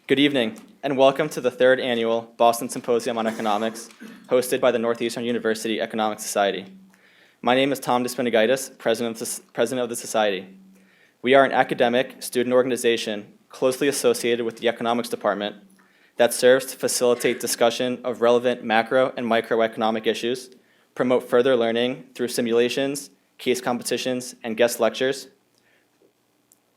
Good evening, and welcome to the third annual Boston Symposium on Economics, hosted by the Northeastern University Economic Society. My name is Tom Despinagaitis, president of the Society. We are an academic student organization closely associated with the Economics Department that serves to facilitate discussion of relevant macro and microeconomic issues, promote further learning through simulations, case competitions, and guest lectures,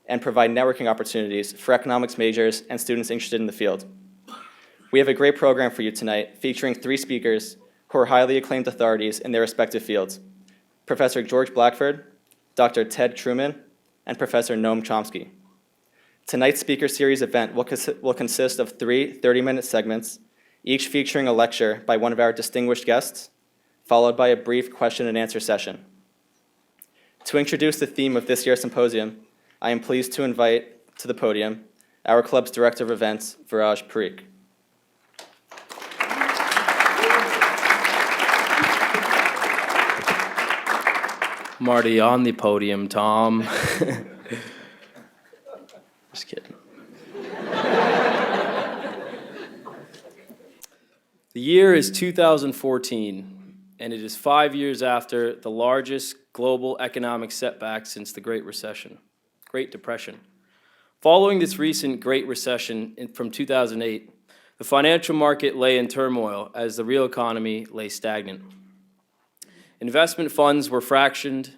and provide networking opportunities for economics majors and students interested in the field. We have a great program for you tonight, featuring three speakers who are highly acclaimed authorities in their respective fields: Professor George Blackford, Dr. Ted TRUMAN, and Professor Noam Chomsky. Tonight's speaker series event will consist of three 30-minute segments, each featuring a lecture by one of our distinguished guests, followed by a brief question and answer session. To introduce the theme of this year's symposium, I am pleased to invite to the podium our club's Director of Events, Viraj Parikh. I'm already on the podium, Tom. Just kidding. The year is 2014, and it is 5 years after the largest global economic setback since the Great Depression. Following this recent Great Recession from 2008, the financial market lay in turmoil as the real economy lay stagnant. Investment funds were fractioned,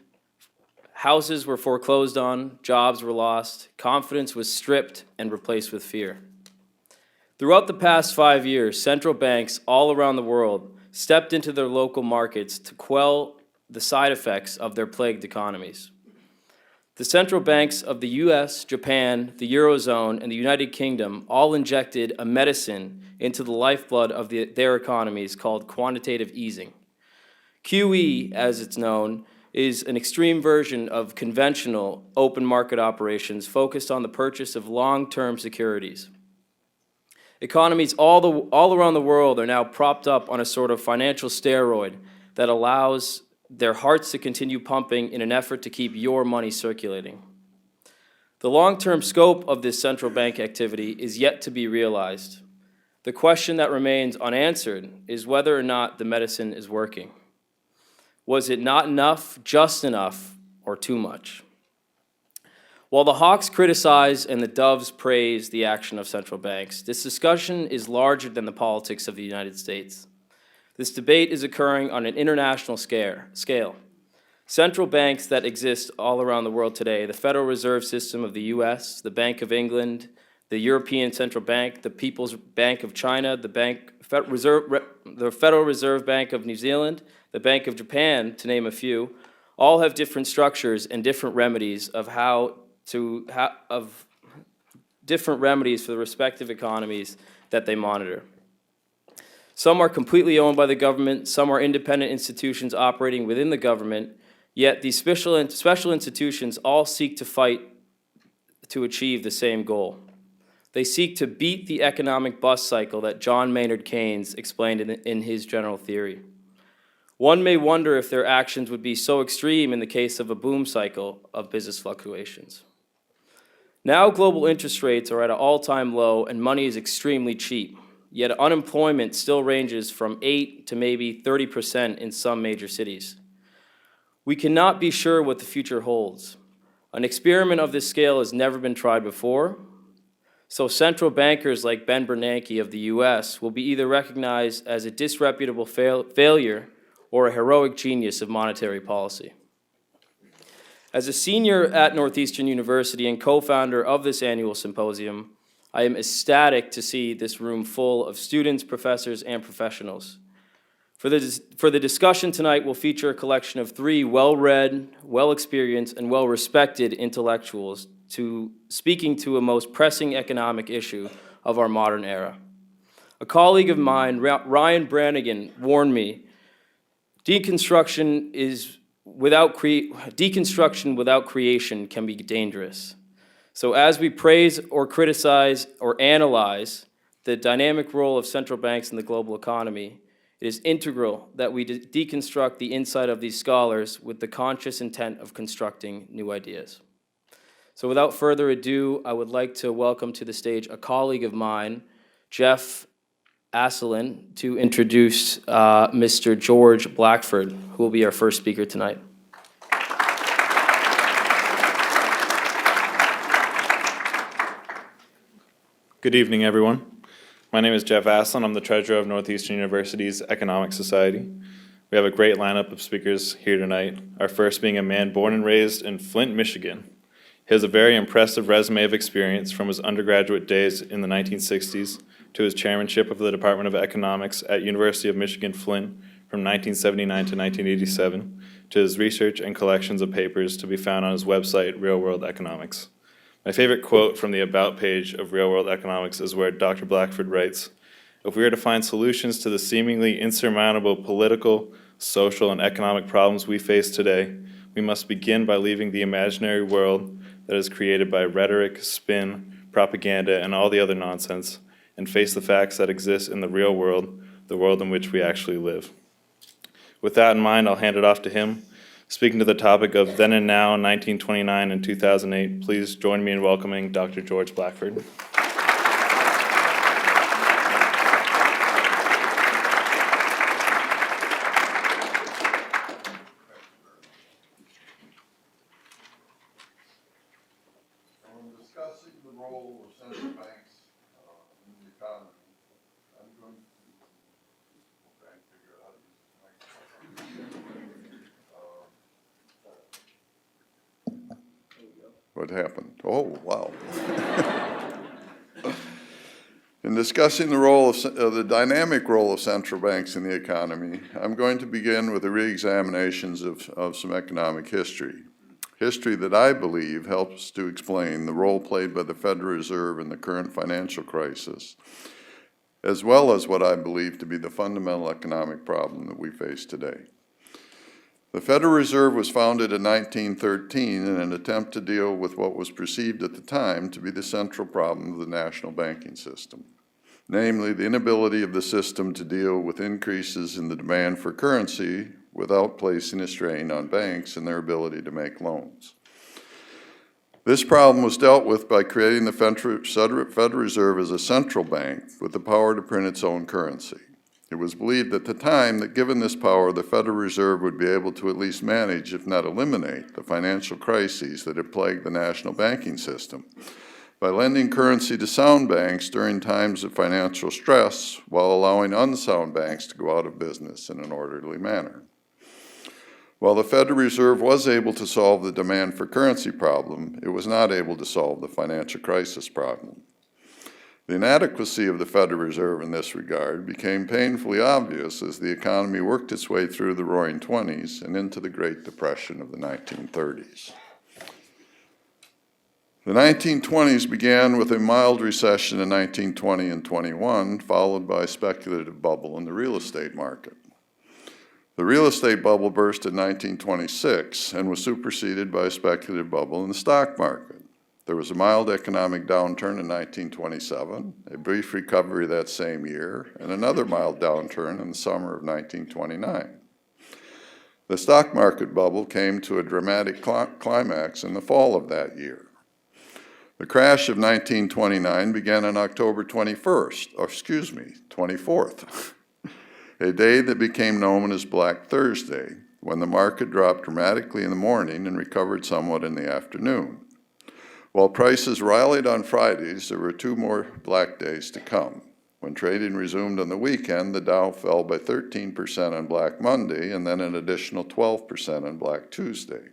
houses were foreclosed on, jobs were lost, confidence was stripped and replaced with fear. Throughout the past 5 years, central banks all around the world stepped into their local markets to quell the side effects of their plagued economies. The central banks of the US, Japan, the Eurozone, and the United Kingdom all injected a medicine into the lifeblood of their economies called quantitative easing. QE, as it's known, is an extreme version of conventional open market operations focused on the purchase of long-term securities. Economies all around the world are now propped up on a sort of financial steroid that allows their hearts to continue pumping in an effort to keep your money circulating. The long-term scope of this central bank activity is yet to be realized. The question that remains unanswered is whether or not the medicine is working. Was it not enough, just enough, or too much? While the hawks criticize and the doves praise the action of central banks, this discussion is larger than the politics of the United States. This debate is occurring on an international scale. Central banks that exist all around the world today, the Federal Reserve System of the US, the Bank of England, the European Central Bank, the People's Bank of China, the Federal Reserve Bank of New Zealand, the Bank of Japan, to name a few, all have different structures and different remedies different remedies for the respective economies that they monitor. Some are completely owned by the government, some are independent institutions operating within the government, yet these special institutions all seek to fight to achieve the same goal. They seek to beat the economic bust cycle that John Maynard Keynes explained in his general theory. One may wonder if their actions would be so extreme in the case of a boom cycle of business fluctuations. Now global interest rates are at an all-time low and money is extremely cheap. Yet unemployment still ranges from 8 to maybe 30% in some major cities. We cannot be sure what the future holds. An experiment of this scale has never been tried before, so central bankers like Ben Bernanke of the US will be either recognized as a disreputable failure or a heroic genius of monetary policy. As a senior at Northeastern University and co-founder of this annual symposium, I am ecstatic to see this room full of students, professors, and professionals. For the discussion tonight, we'll feature a collection of three well-read, well-experienced, and well-respected intellectuals speaking to a most pressing economic issue of our modern era. A colleague of mine, Ryan Brannigan, warned me, deconstruction without creation can be dangerous. So as we praise or criticize or analyze the dynamic role of central banks in the global economy, it is integral that we deconstruct the insight of these scholars with the conscious intent of constructing new ideas. So without further ado, I would like to welcome to the stage a colleague of mine, Jeff Asselin, to introduce Mr. George Blackford, who will be our first speaker tonight. Good evening, everyone. My name is Jeff Asselin. I'm the treasurer of Northeastern University's Economic Society. We have a great lineup of speakers here tonight, our first being a man born and raised in Flint, Michigan. He has a very impressive resume of experience from his undergraduate days in the 1960s to his chairmanship of the Department of Economics at University of Michigan-Flint from 1979 to 1987, to his research and collections of papers to be found on his website, Real World Economics. My favorite quote from the About page of Real World Economics is where Dr. Blackford writes, "If we are to find solutions to the seemingly insurmountable political, social, and economic problems we face today, we must begin by leaving the imaginary world that is created by rhetoric, spin, propaganda, and all the other nonsense, and face the facts that exist in the real world, the world in which we actually live." With that in mind, I'll hand it off to him. Speaking to the topic of then and now, 1929 and 2008, please join me in welcoming Dr. George Blackford. Discussing the role of central banks in the economy, I'm going to try and figure out how to use the microphone. What happened? Oh, wow. In discussing the role of the dynamic role of central banks in the economy, I'm going to begin with a re-examination of some economic history. History that I believe helps to explain the role played by the Federal Reserve in the current financial crisis, as well as what I believe to be the fundamental economic problem that we face today. The Federal Reserve was founded in 1913 in an attempt to deal with what was perceived at the time to be the central problem of the national banking system, namely the inability of the system to deal with increases in the demand for currency without placing a strain on banks and their ability to make loans. This problem was dealt with by creating the Federal Reserve as a central bank with the power to print its own currency. It was believed at the time that given this power, the Federal Reserve would be able to at least manage, if not eliminate, the financial crises that had plagued the national banking system by lending currency to sound banks during times of financial stress while allowing unsound banks to go out of business in an orderly manner. While the Federal Reserve was able to solve the demand for currency problem, it was not able to solve the financial crisis problem. The inadequacy of the Federal Reserve in this regard became painfully obvious as the economy worked its way through the Roaring '20s and into the Great Depression of the 1930s. The 1920s began with a mild recession in 1920 and 21, followed by a speculative bubble in the real estate market. The real estate bubble burst in 1926 and was superseded by a speculative bubble in the stock market. There was a mild economic downturn in 1927, a brief recovery that same year, and another mild downturn in the summer of 1929. The stock market bubble came to a dramatic climax in the fall of that year. The crash of 1929 began on October 24th, a day that became known as Black Thursday, when the market dropped dramatically in the morning and recovered somewhat in the afternoon. While prices rallied on Fridays, there were 2 more black days to come. When trading resumed on the weekend, the Dow fell by 13% on Black Monday and then an additional 12% on Black Tuesday.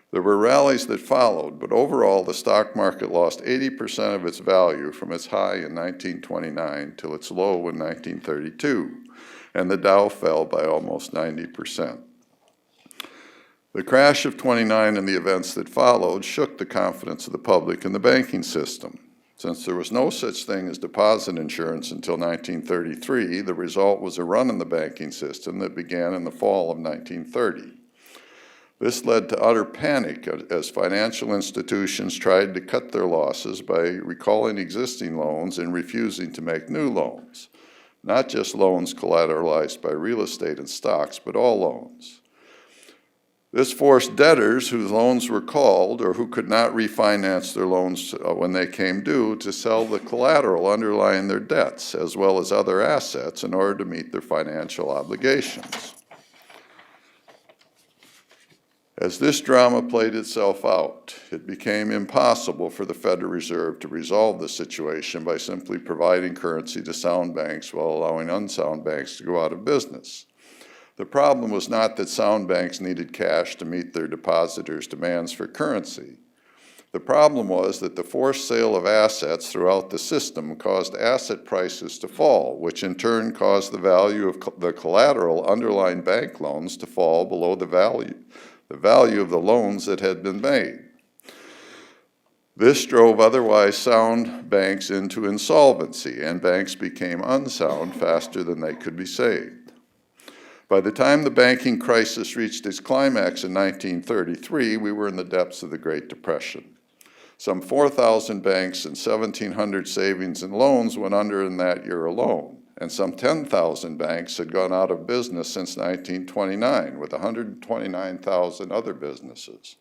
There were rallies that followed, but overall the stock market lost 80% of its value from its high in 1929 till its low in 1932, and the Dow fell by almost 90%. The crash of '29 and the events that followed shook the confidence of the public in the banking system. Since there was no such thing as deposit insurance until 1933, the result was a run in the banking system that began in the fall of 1930. This led to utter panic as financial institutions tried to cut their losses by recalling existing loans and refusing to make new loans, not just loans collateralized by real estate and stocks, but all loans. This forced debtors whose loans were called or who could not refinance their loans when they came due to sell the collateral underlying their debts as well as other assets in order to meet their financial obligations. As this drama played itself out, it became impossible for the Federal Reserve to resolve the situation by simply providing currency to sound banks while allowing unsound banks to go out of business. The problem was not that sound banks needed cash to meet their depositors' demands for currency. The problem was that the forced sale of assets throughout the system caused asset prices to fall, which in turn caused the value of the collateral underlying bank loans to fall below the value of the loans that had been made. This drove otherwise sound banks into insolvency, and banks became unsound faster than they could be saved. By the time the banking crisis reached its climax in 1933, we were in the depths of the Great Depression. Some 4,000 banks and 1,700 savings and loans went under in that year alone, and some 10,000 banks had gone out of business since 1929, with 129,000 other businesses.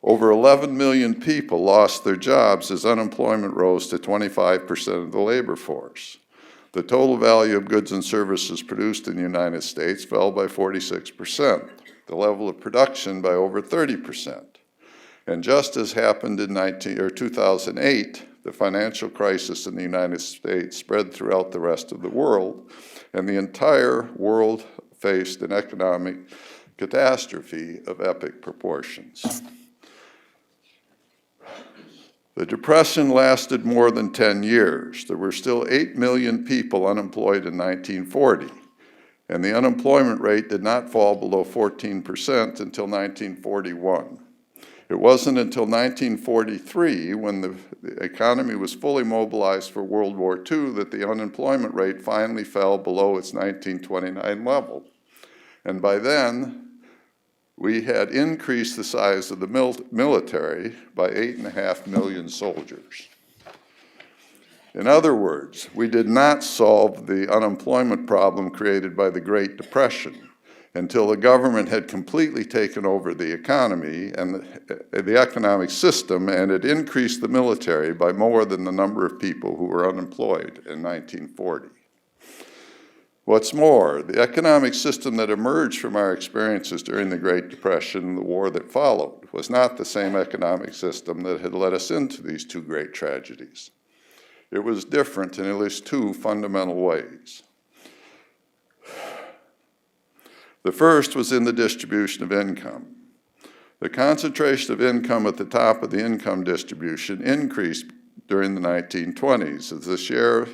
Over 11 million people lost their jobs as unemployment rose to 25% of the labor force. The total value of goods and services produced in the United States fell by 46%, the level of production by over 30%. And just as happened in 2008, the financial crisis in the United States spread throughout the rest of the world, and the entire world faced an economic catastrophe of epic proportions. The Depression lasted more than 10 years. There were still 8 million people unemployed in 1940, and the unemployment rate did not fall below 14% until 1941. It wasn't until 1943, when the economy was fully mobilized for World War II, that the unemployment rate finally fell below its 1929 level. And by then, we had increased the size of the military by 8.5 million soldiers. In other words, we did not solve the unemployment problem created by the Great Depression until the government had completely taken over the economy and the economic system, and had increased the military by more than the number of people who were unemployed in 1940. What's more, the economic system that emerged from our experiences during the Great Depression and the war that followed was not the same economic system that had led us into these two great tragedies. It was different in at least two fundamental ways. The first was in the distribution of income. The concentration of income at the top of the income distribution increased during the 1920s as the share of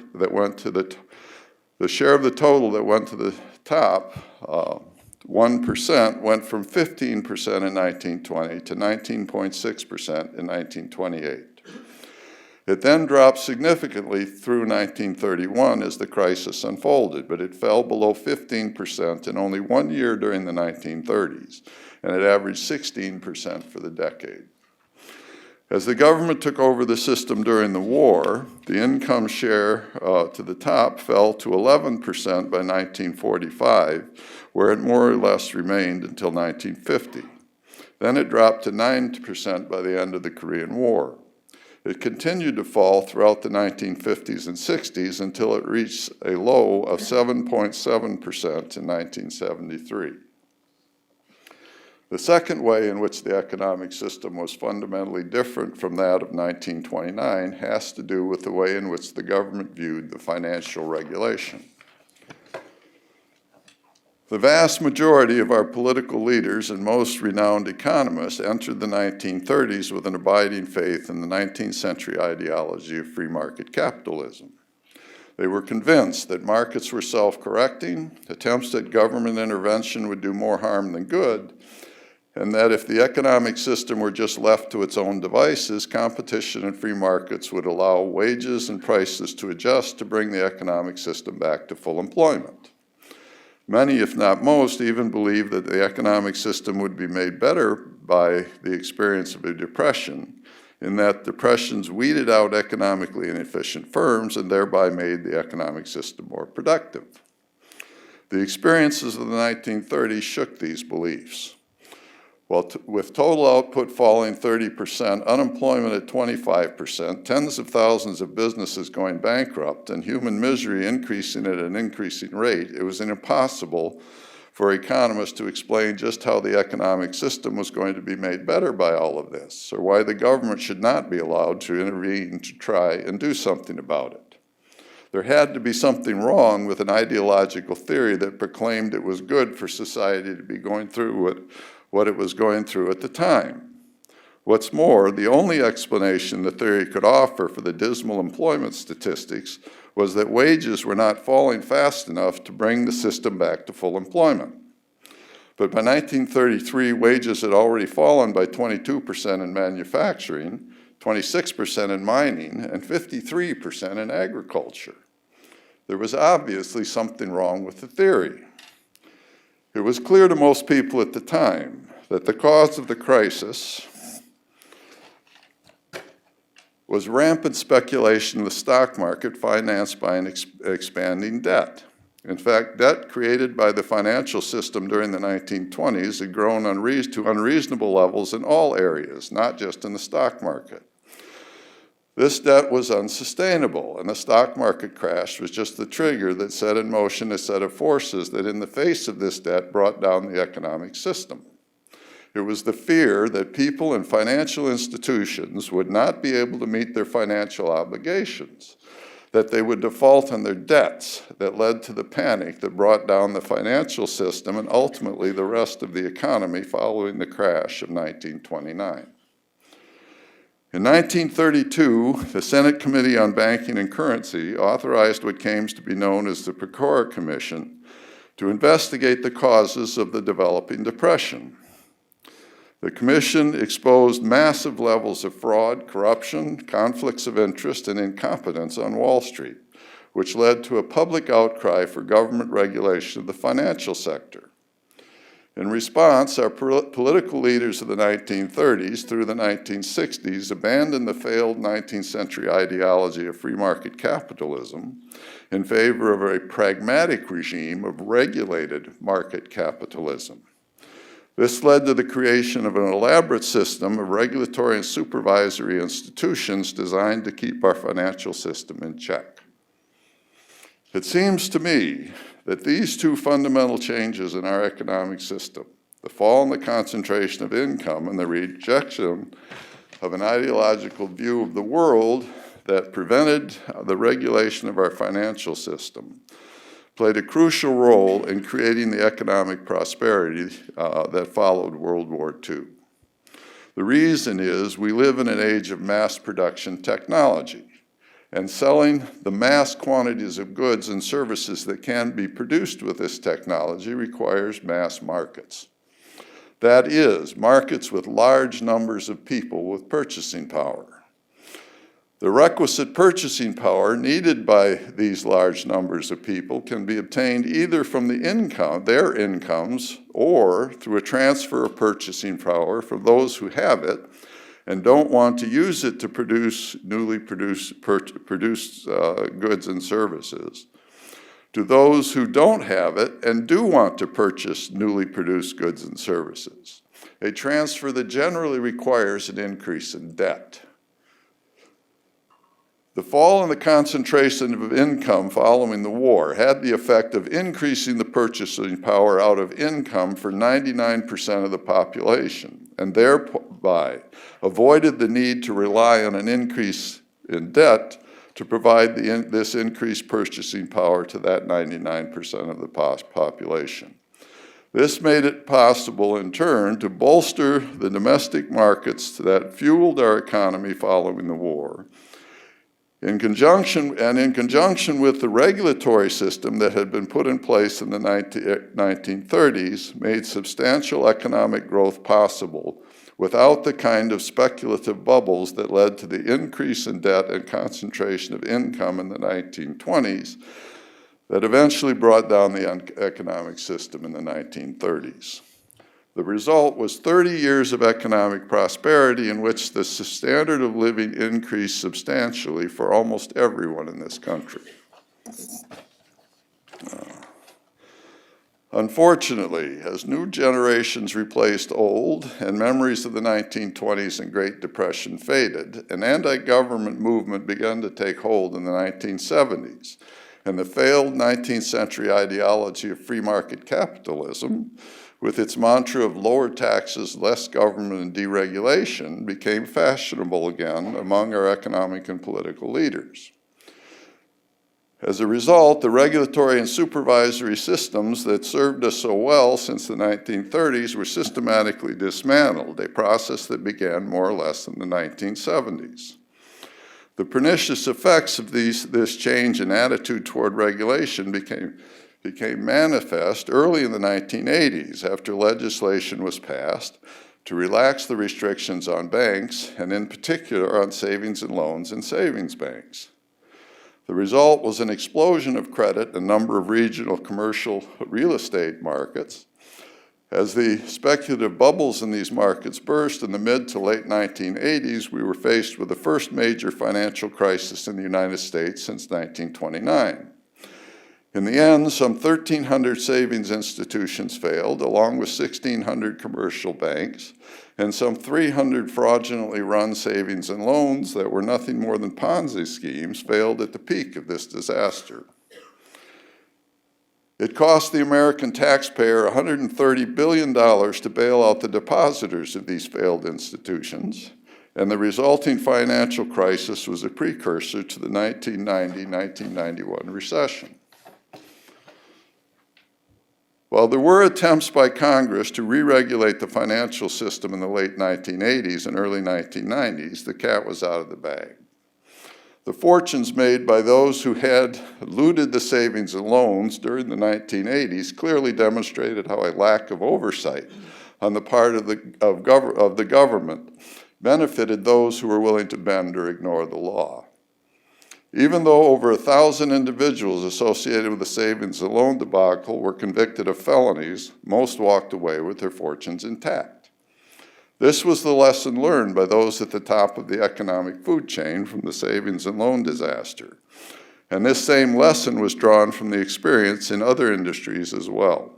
the total that went to the top, 1%, went from 15% in 1920 to 19.6% in 1928. It then dropped significantly through 1931 as the crisis unfolded, but it fell below 15% in only 1 year during the 1930s, and it averaged 16% for the decade. As the government took over the system during the war, the income share to the top fell to 11% by 1945, where it more or less remained until 1950. Then it dropped to 9% by the end of the Korean War. It continued to fall throughout the 1950s and 60s until it reached a low of 7.7% in 1973. The second way in which the economic system was fundamentally different from that of 1929 has to do with the way in which the government viewed the financial regulation. The vast majority of our political leaders and most renowned economists entered the 1930s with an abiding faith in the 19th century ideology of free market capitalism. They were convinced that markets were self-correcting, attempts at government intervention would do more harm than good, and that if the economic system were just left to its own devices, competition and free markets would allow wages and prices to adjust to bring the economic system back to full employment. Many, if not most, even believed that the economic system would be made better by the experience of a depression, in that depressions weeded out economically inefficient firms and thereby made the economic system more productive. The experiences of the 1930s shook these beliefs. Well, with total output falling 30%, unemployment at 25%, tens of thousands of businesses going bankrupt, and human misery increasing at an increasing rate, it was impossible for economists to explain just how the economic system was going to be made better by all of this, or why the government should not be allowed to intervene to try and do something about it. There had to be something wrong with an ideological theory that proclaimed it was good for society to be going through what it was going through at the time. What's more, the only explanation the theory could offer for the dismal employment statistics was that wages were not falling fast enough to bring the system back to full employment. But by 1933, wages had already fallen by 22% in manufacturing, 26% in mining, and 53% in agriculture. There was obviously something wrong with the theory. It was clear to most people at the time that the cause of the crisis was rampant speculation in the stock market financed by an expanding debt. In fact, debt created by the financial system during the 1920s had grown to unreasonable levels in all areas, not just in the stock market. This debt was unsustainable, and the stock market crash was just the trigger that set in motion a set of forces that, in the face of this debt, brought down the economic system. It was the fear that people and financial institutions would not be able to meet their financial obligations, that they would default on their debts, that led to the panic that brought down the financial system and ultimately the rest of the economy following the crash of 1929. In 1932, the Senate Committee on Banking and Currency authorized what came to be known as the Pecora Commission to investigate the causes of the developing depression. The commission exposed massive levels of fraud, corruption, conflicts of interest, and incompetence on Wall Street, which led to a public outcry for government regulation of the financial sector. In response, our political leaders of the 1930s through the 1960s abandoned the failed 19th century ideology of free market capitalism in favor of a pragmatic regime of regulated market capitalism. This led to the creation of an elaborate system of regulatory and supervisory institutions designed to keep our financial system in check. It seems to me that these two fundamental changes in our economic system, the fall in the concentration of income and the rejection of an ideological view of the world that prevented the regulation of our financial system, played a crucial role in creating the economic prosperity that followed World War II. The reason is we live in an age of mass production technology, and selling the mass quantities of goods and services that can be produced with this technology requires mass markets. That is, markets with large numbers of people with purchasing power. The requisite purchasing power needed by these large numbers of people can be obtained either from their incomes, or through a transfer of purchasing power from those who have it and don't want to use it to produce newly produced goods and services, to those who don't have it and do want to purchase newly produced goods and services, a transfer that generally requires an increase in debt. The fall in the concentration of income following the war had the effect of increasing the purchasing power out of income for 99% of the population, and thereby avoided the need to rely on an increase in debt to provide this increased purchasing power to that 99% of the population. This made it possible, in turn, to bolster the domestic markets that fueled our economy following the war, in conjunction with the regulatory system that had been put in place in the 1930s, made substantial economic growth possible without the kind of speculative bubbles that led to the increase in debt and concentration of income in the 1920s that eventually brought down the economic system in the 1930s. The result was 30 years of economic prosperity in which the standard of living increased substantially for almost everyone in this country. Unfortunately, as new generations replaced old and memories of the 1920s and Great Depression faded, an anti-government movement began to take hold in the 1970s, and the failed 19th century ideology of free market capitalism, with its mantra of lower taxes, less government, and deregulation, became fashionable again among our economic and political leaders. As a result, the regulatory and supervisory systems that served us so well since the 1930s were systematically dismantled, a process that began more or less in the 1970s. The pernicious effects of this change in attitude toward regulation became manifest early in the 1980s after legislation was passed to relax the restrictions on banks, and in particular on savings and loans in savings banks. The result was an explosion of credit in a number of regional commercial real estate markets. As the speculative bubbles in these markets burst in the mid to late 1980s, we were faced with the first major financial crisis in the United States since 1929. In the end, some 1,300 savings institutions failed, along with 1,600 commercial banks, and some 300 fraudulently run savings and loans that were nothing more than Ponzi schemes failed at the peak of this disaster. It cost the American taxpayer $130 billion to bail out the depositors of these failed institutions, and the resulting financial crisis was a precursor to the 1990-1991 recession. While there were attempts by Congress to re-regulate the financial system in the late 1980s and early 1990s, the cat was out of the bag. The fortunes made by those who had looted the savings and loans during the 1980s clearly demonstrated how a lack of oversight on the part of the government benefited those who were willing to bend or ignore the law. Even though over 1,000 individuals associated with the savings and loan debacle were convicted of felonies, most walked away with their fortunes intact. This was the lesson learned by those at the top of the economic food chain from the savings and loan disaster. And this same lesson was drawn from the experience in other industries as well.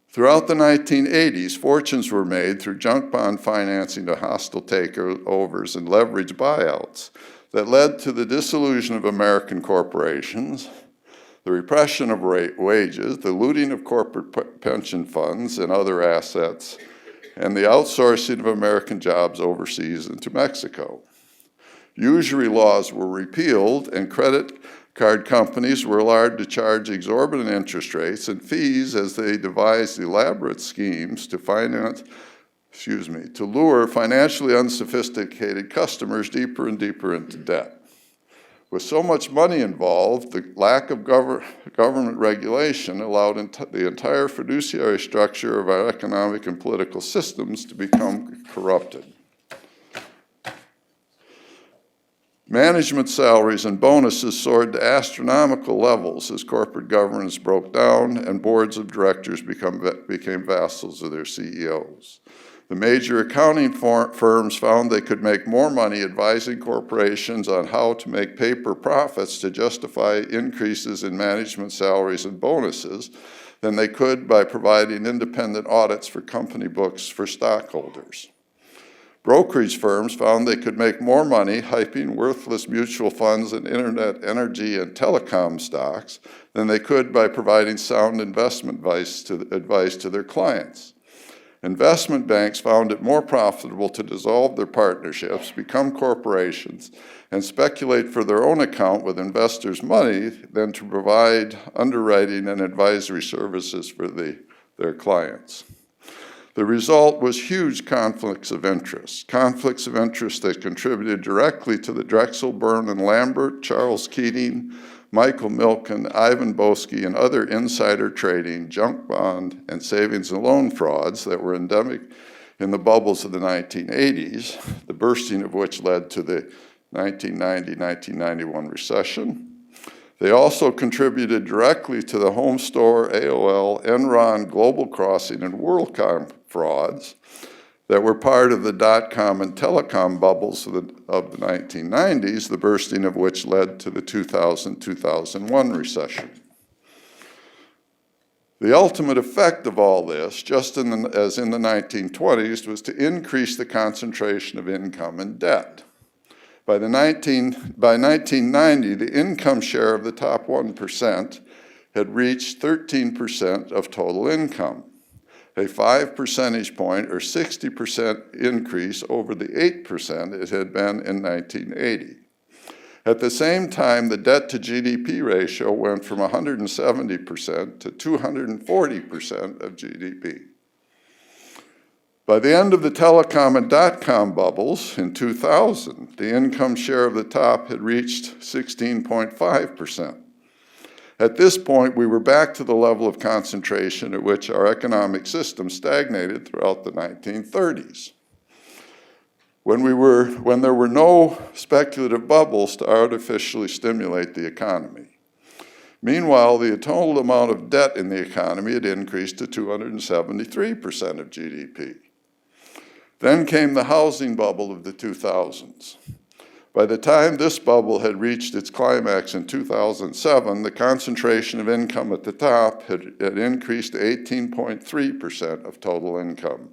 Throughout the 1980s, fortunes were made through junk bond financing to hostile takeovers and leverage buyouts that led to the dissolution of American corporations, the repression of wages, the looting of corporate pension funds and other assets, and the outsourcing of American jobs overseas into Mexico. Usury laws were repealed, and credit card companies were allowed to charge exorbitant interest rates and fees as they devised elaborate schemes to lure financially unsophisticated customers deeper and deeper into debt. With so much money involved, the lack of government regulation allowed the entire fiduciary structure of our economic and political systems to become corrupted. Management salaries and bonuses soared to astronomical levels as corporate governance broke down and boards of directors became vassals of their CEOs. The major accounting firms found they could make more money advising corporations on how to make paper profits to justify increases in management salaries and bonuses than they could by providing independent audits for company books for stockholders. Brokerage firms found they could make more money hyping worthless mutual funds and internet, energy, and telecom stocks than they could by providing sound investment advice to their clients. Investment banks found it more profitable to dissolve their partnerships, become corporations, and speculate for their own account with investors' money than to provide underwriting and advisory services for their clients. The result was huge conflicts of interest that contributed directly to the Drexel, Byrne, and Lambert, Charles Keating, Michael Milken, Ivan Boesky, and other insider trading, junk bond, and savings and loan frauds that were endemic in the bubbles of the 1980s, the bursting of which led to the 1990-1991 recession. They also contributed directly to the Home Store, AOL, Enron, Global Crossing, and WorldCom frauds that were part of the dot-com and telecom bubbles of the 1990s, the bursting of which led to the 2000-2001 recession. The ultimate effect of all this, just as in the 1920s, was to increase the concentration of income and debt. By 1990, the income share of the top 1% had reached 13% of total income, a 5 percentage point or 60% increase over the 8% it had been in 1980. At the same time, the debt to GDP ratio went from 170% to 240% of GDP. By the end of the telecom and dot-com bubbles in 2000, the income share of the top had reached 16.5%. At this point, we were back to the level of concentration at which our economic system stagnated throughout the 1930s. When there were no speculative bubbles to artificially stimulate the economy. Meanwhile, the total amount of debt in the economy had increased to 273% of GDP. Then came the housing bubble of the 2000s. By the time this bubble had reached its climax in 2007, the concentration of income at the top had increased to 18.3% of total income.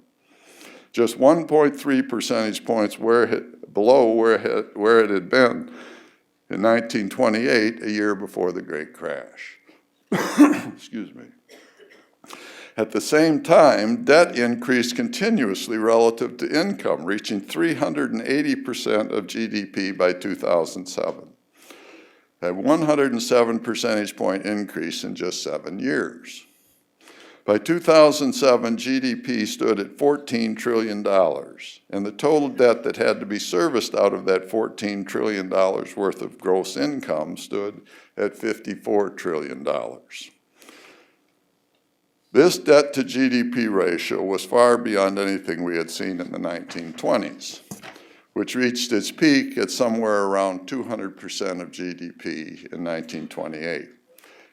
Just 1.3 percentage points below where it had been in 1928, a year before the Great Crash. Excuse me. At the same time, debt increased continuously relative to income, reaching 380% of GDP by 2007, a 107 percentage point increase in just 7 years. By 2007, GDP stood at $14 trillion, and the total debt that had to be serviced out of that $14 trillion worth of gross income stood at $54 trillion. This debt to GDP ratio was far beyond anything we had seen in the 1920s, which reached its peak at somewhere around 200% of GDP in 1928.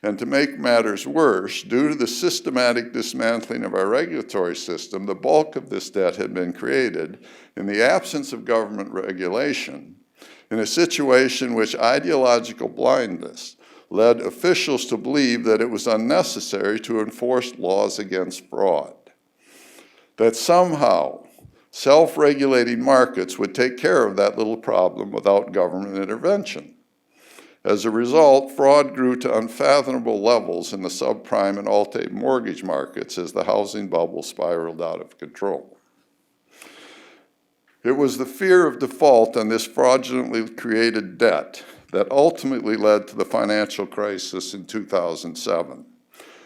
And to make matters worse, due to the systematic dismantling of our regulatory system, the bulk of this debt had been created in the absence of government regulation, in a situation in which ideological blindness led officials to believe that it was unnecessary to enforce laws against fraud, that somehow self-regulating markets would take care of that little problem without government intervention. As a result, fraud grew to unfathomable levels in the subprime and Alt-A mortgage markets as the housing bubble spiraled out of control. It was the fear of default on this fraudulently created debt that ultimately led to the financial crisis in 2007,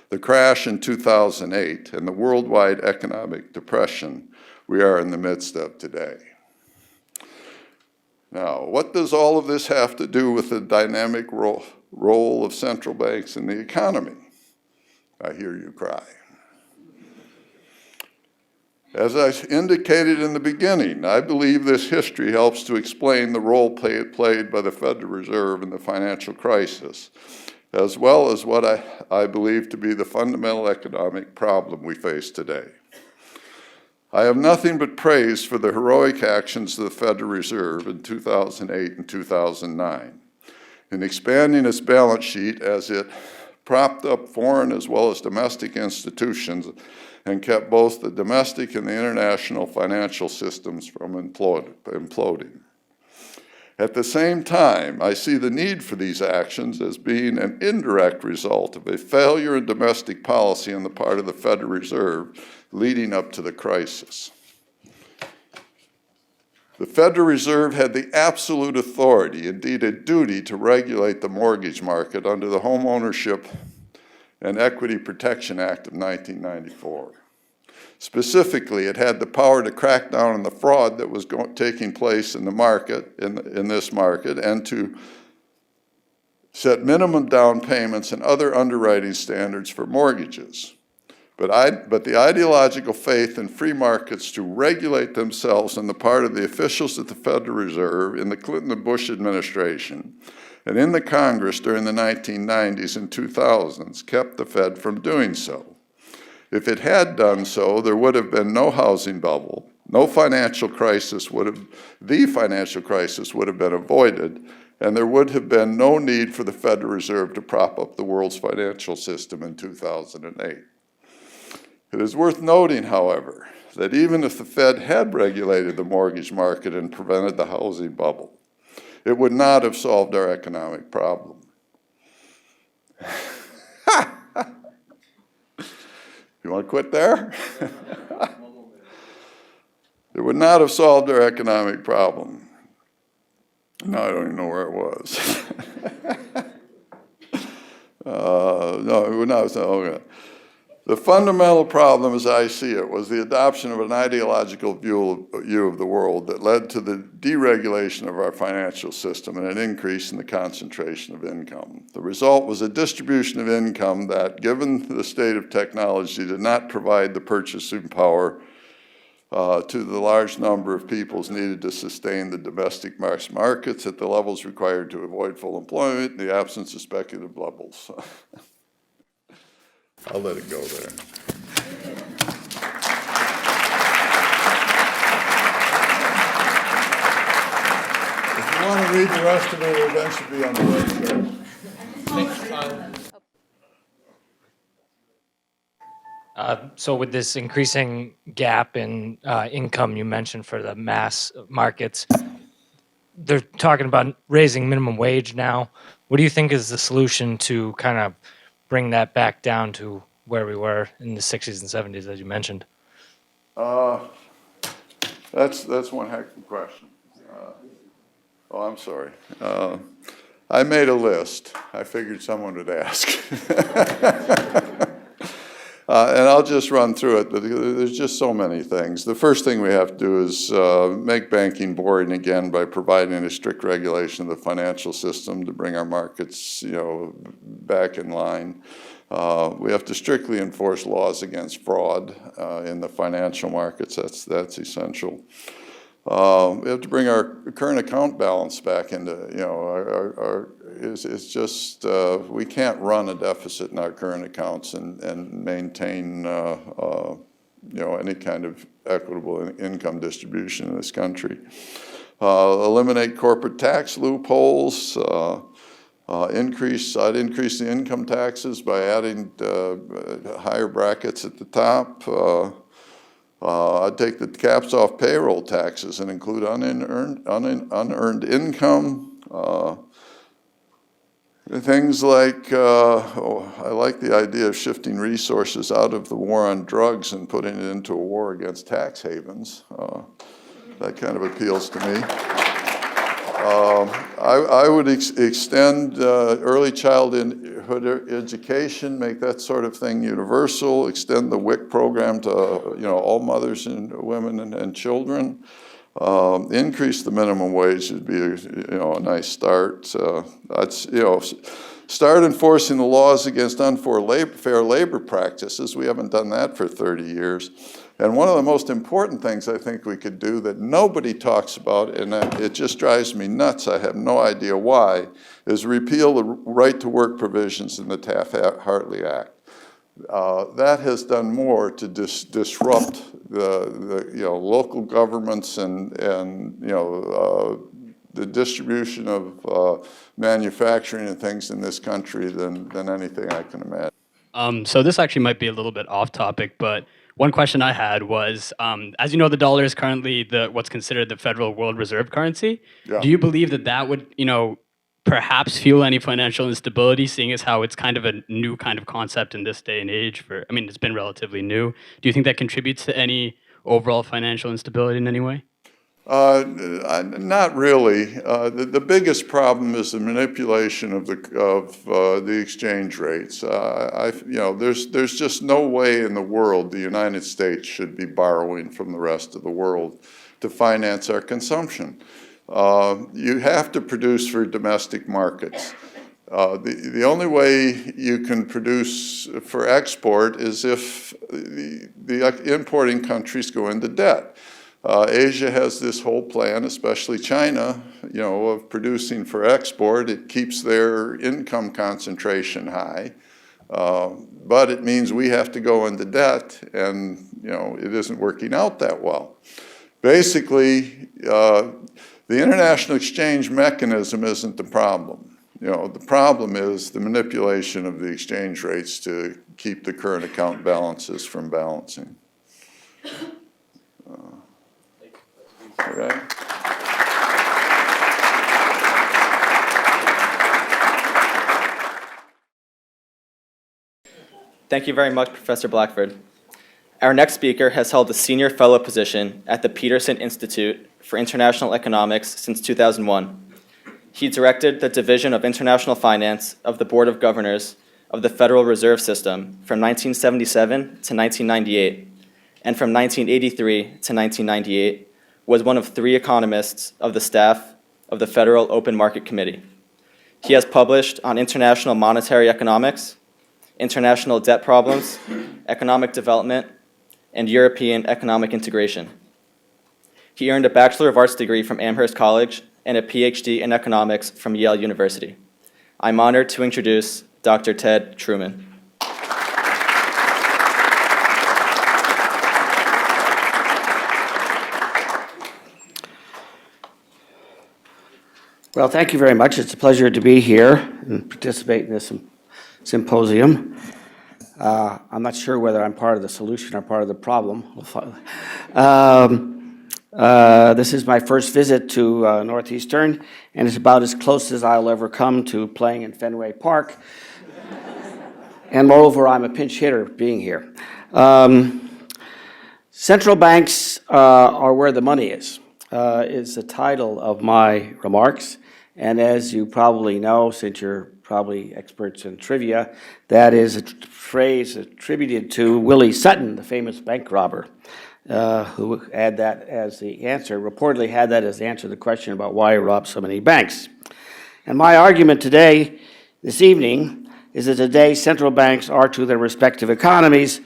the crash in 2008, and the worldwide economic depression we are in the midst of today. Now, what does all of this have to do with the dynamic role of central banks in the economy? I hear you cry. As I indicated in the beginning, I believe this history helps to explain the role played by the Federal Reserve in the financial crisis, as well as what I believe to be the fundamental economic problem we face today. I have nothing but praise for the heroic actions of the Federal Reserve in 2008 and 2009 in expanding its balance sheet as it propped up foreign as well as domestic institutions and kept both the domestic and the international financial systems from imploding. At the same time, I see the need for these actions as being an indirect result of a failure in domestic policy on the part of the Federal Reserve leading up to the crisis. The Federal Reserve had the absolute authority, indeed a duty, to regulate the mortgage market under the Home Ownership and Equity Protection Act of 1994. Specifically, it had the power to crack down on the fraud that was taking place in the market, in this market, and to set minimum down payments and other underwriting standards for mortgages. But the ideological faith in free markets to regulate themselves on the part of the officials at the Federal Reserve in the Clinton and Bush administration and in the Congress during the 1990s and 2000s kept the Fed from doing so. If it had done so, there would have been no housing bubble, the financial crisis would have been avoided, and there would have been no need for the Federal Reserve to prop up the world's financial system in 2008. It is worth noting, however, that even if the Fed had regulated the mortgage market and prevented the housing bubble, it would not have solved our economic problem. You want to quit there? It would not have solved our economic problem. Now I don't even know where it was. No, it would not have solved it. The fundamental problem, as I see it, was the adoption of an ideological view of the world that led to the deregulation of our financial system and an increase in the concentration of income. The result was a distribution of income that, given the state of technology, did not provide the purchasing power to the large number of peoples needed to sustain the domestic mass markets at the levels required to avoid full employment in the absence of speculative levels. I'll let it go there. If you want to read the rest of it, it'll eventually be on the website. So with this increasing gap in income you mentioned for the mass markets, they're talking about raising minimum wage now. What do you think is the solution to kind of bring that back down to where we were in the 60s and 70s, as you mentioned? That's one heck of a question. I'm sorry. I made a list. I figured someone would ask. And I'll just run through it, but there's just so many things. The first thing we have to do is make banking boring again by providing a strict regulation of the financial system to bring our markets, back in line. We have to strictly enforce laws against fraud in the financial markets. That's essential. We have to bring our current account balance back into, it's just, we can't run a deficit in our current accounts and maintain, any kind of equitable income distribution in this country. Eliminate corporate tax loopholes. I'd increase the income taxes by adding higher brackets at the top. I'd take the caps off payroll taxes and include unearned income. Things like, I like the idea of shifting resources out of the war on drugs and putting it into a war against tax havens. That kind of appeals to me. I would extend early childhood education, make that sort of thing universal, extend the WIC program to all mothers and women and children. Increase the minimum wage would be a nice start. Start enforcing the laws against unfair labor practices. We haven't done that for 30 years. And one of the most important things I think we could do that nobody talks about, and it just drives me nuts, I have no idea why, is repeal the right-to-work provisions in the Taft-Hartley Act. That has done more to disrupt the local governments and the distribution of manufacturing and things in this country than anything I can imagine. So this actually might be a little bit off topic, but one question I had was, as you know, the dollar is currently what's considered the federal world reserve currency. Yeah. Do you believe that would, perhaps fuel any financial instability, seeing as how it's kind of a new kind of concept in this day and age? It's been relatively new. Do you think that contributes to any overall financial instability in any way? Not really. The biggest problem is the manipulation of the exchange rates. There's just no way in the world the United States should be borrowing from the rest of the world to finance our consumption. You have to produce for domestic markets. The only way you can produce for export is if the importing countries go into debt. Asia has this whole plan, especially China, of producing for export. It keeps their income concentration high, but it means we have to go into debt, and it isn't working out that well. Basically, the international exchange mechanism isn't the problem. You know, the problem is the manipulation of the exchange rates to keep the current account balances from balancing. All right. Thank you very much, Professor Blackford. Our next speaker has held the senior fellow position at the Peterson Institute for International Economics since 2001. He directed the Division of International Finance of the Board of Governors of the Federal Reserve System from 1977 to 1998, and from 1983 to 1998 was one of 3 economists of the staff of the Federal Open Market Committee. He has published on international monetary economics, international debt problems, economic development, and European economic integration. He earned a Bachelor of Arts degree from Amherst College and a PhD in economics from Yale University. I'm honored to introduce Dr. Ted TRUMAN. Well, thank you very much. It's a pleasure to be here and participate in this symposium. I'm not sure whether I'm part of the solution or part of the problem. This is my first visit to Northeastern, and it's about as close as I'll ever come to playing in Fenway Park. And moreover, I'm a pinch hitter being here. Central banks are where the money is the title of my remarks. And as you probably know, since you're probably experts in trivia, that is a phrase attributed to Willie Sutton, the famous bank robber, who had that as the answer, reportedly had that as the answer to the question about why he robbed so many banks. And my argument today, this evening, is that today central banks are to their respective economies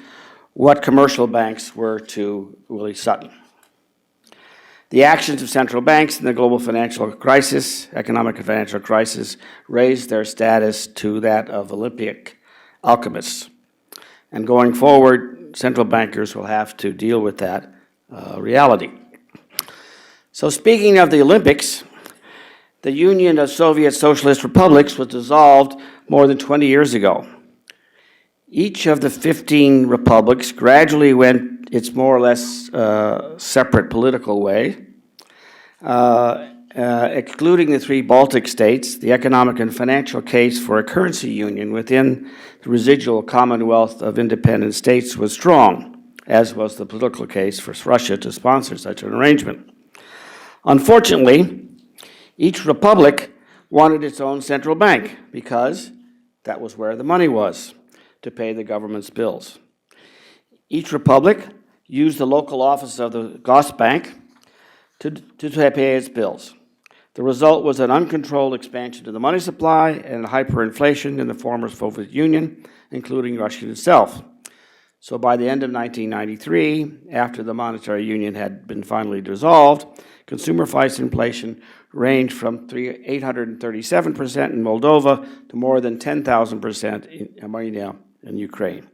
what commercial banks were to Willie Sutton. The actions of central banks in the global financial crisis, economic and financial crisis, raised their status to that of Olympic alchemists. And going forward, central bankers will have to deal with that reality. So speaking of the Olympics, the Union of Soviet Socialist Republics was dissolved more than 20 years ago. Each of the 15 republics gradually went its more or less separate political way. Excluding the 3 Baltic states, the economic and financial case for a currency union within the residual Commonwealth of independent states was strong, as was the political case for Russia to sponsor such an arrangement. Unfortunately, each republic wanted its own central bank because that was where the money was to pay the government's bills. Each republic used the local office of the Grossbank to pay its bills. The result was an uncontrolled expansion of the money supply and hyperinflation in the former Soviet Union, including Russia itself. So by the end of 1993, after the monetary union had been finally dissolved, consumer price inflation ranged from 837% in Moldova to more than 10,000% in Armenia and Ukraine.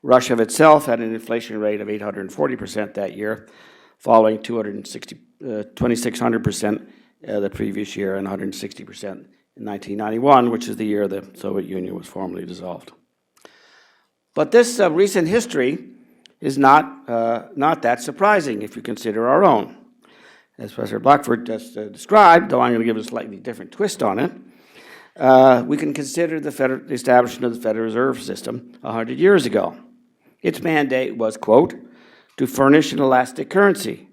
Russia itself had an inflation rate of 840% that year, following 2,600% the previous year and 160% in 1991, which is the year the Soviet Union was formally dissolved. But this recent history is not that surprising if you consider our own. As Professor Blackford just described, though I'm going to give a slightly different twist on it, we can consider the establishment of the Federal Reserve System 100 years ago. Its mandate was, quote, to furnish an elastic currency,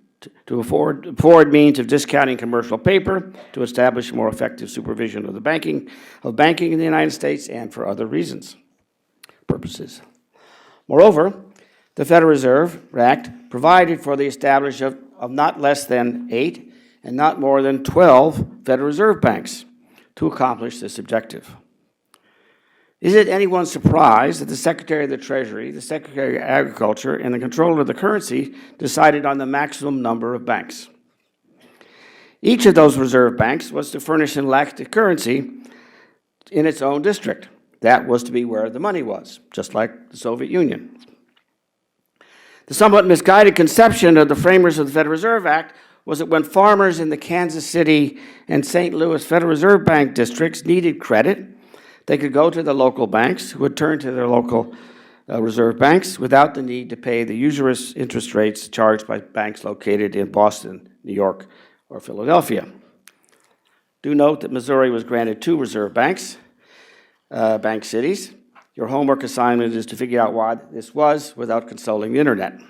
to afford means of discounting commercial paper, to establish more effective supervision of banking in the United States, and for other purposes. Moreover, the Federal Reserve Act provided for the establishment of not less than 8 and not more than 12 Federal Reserve banks to accomplish this objective. Is it anyone's surprise that the Secretary of the Treasury, the Secretary of Agriculture, and the Controller of the Currency decided on the maximum number of banks? Each of those reserve banks was to furnish an elastic currency in its own district. That was to be where the money was, just like the Soviet Union. The somewhat misguided conception of the framers of the Federal Reserve Act was that when farmers in the Kansas City and St. Louis Federal Reserve Bank districts needed credit, they could go to the local banks, who would turn to their local reserve banks without the need to pay the usurious interest rates charged by banks located in Boston, New York, or Philadelphia. Do note that Missouri was granted 2 reserve banks, bank cities. Your homework assignment is to figure out why this was without consulting the internet.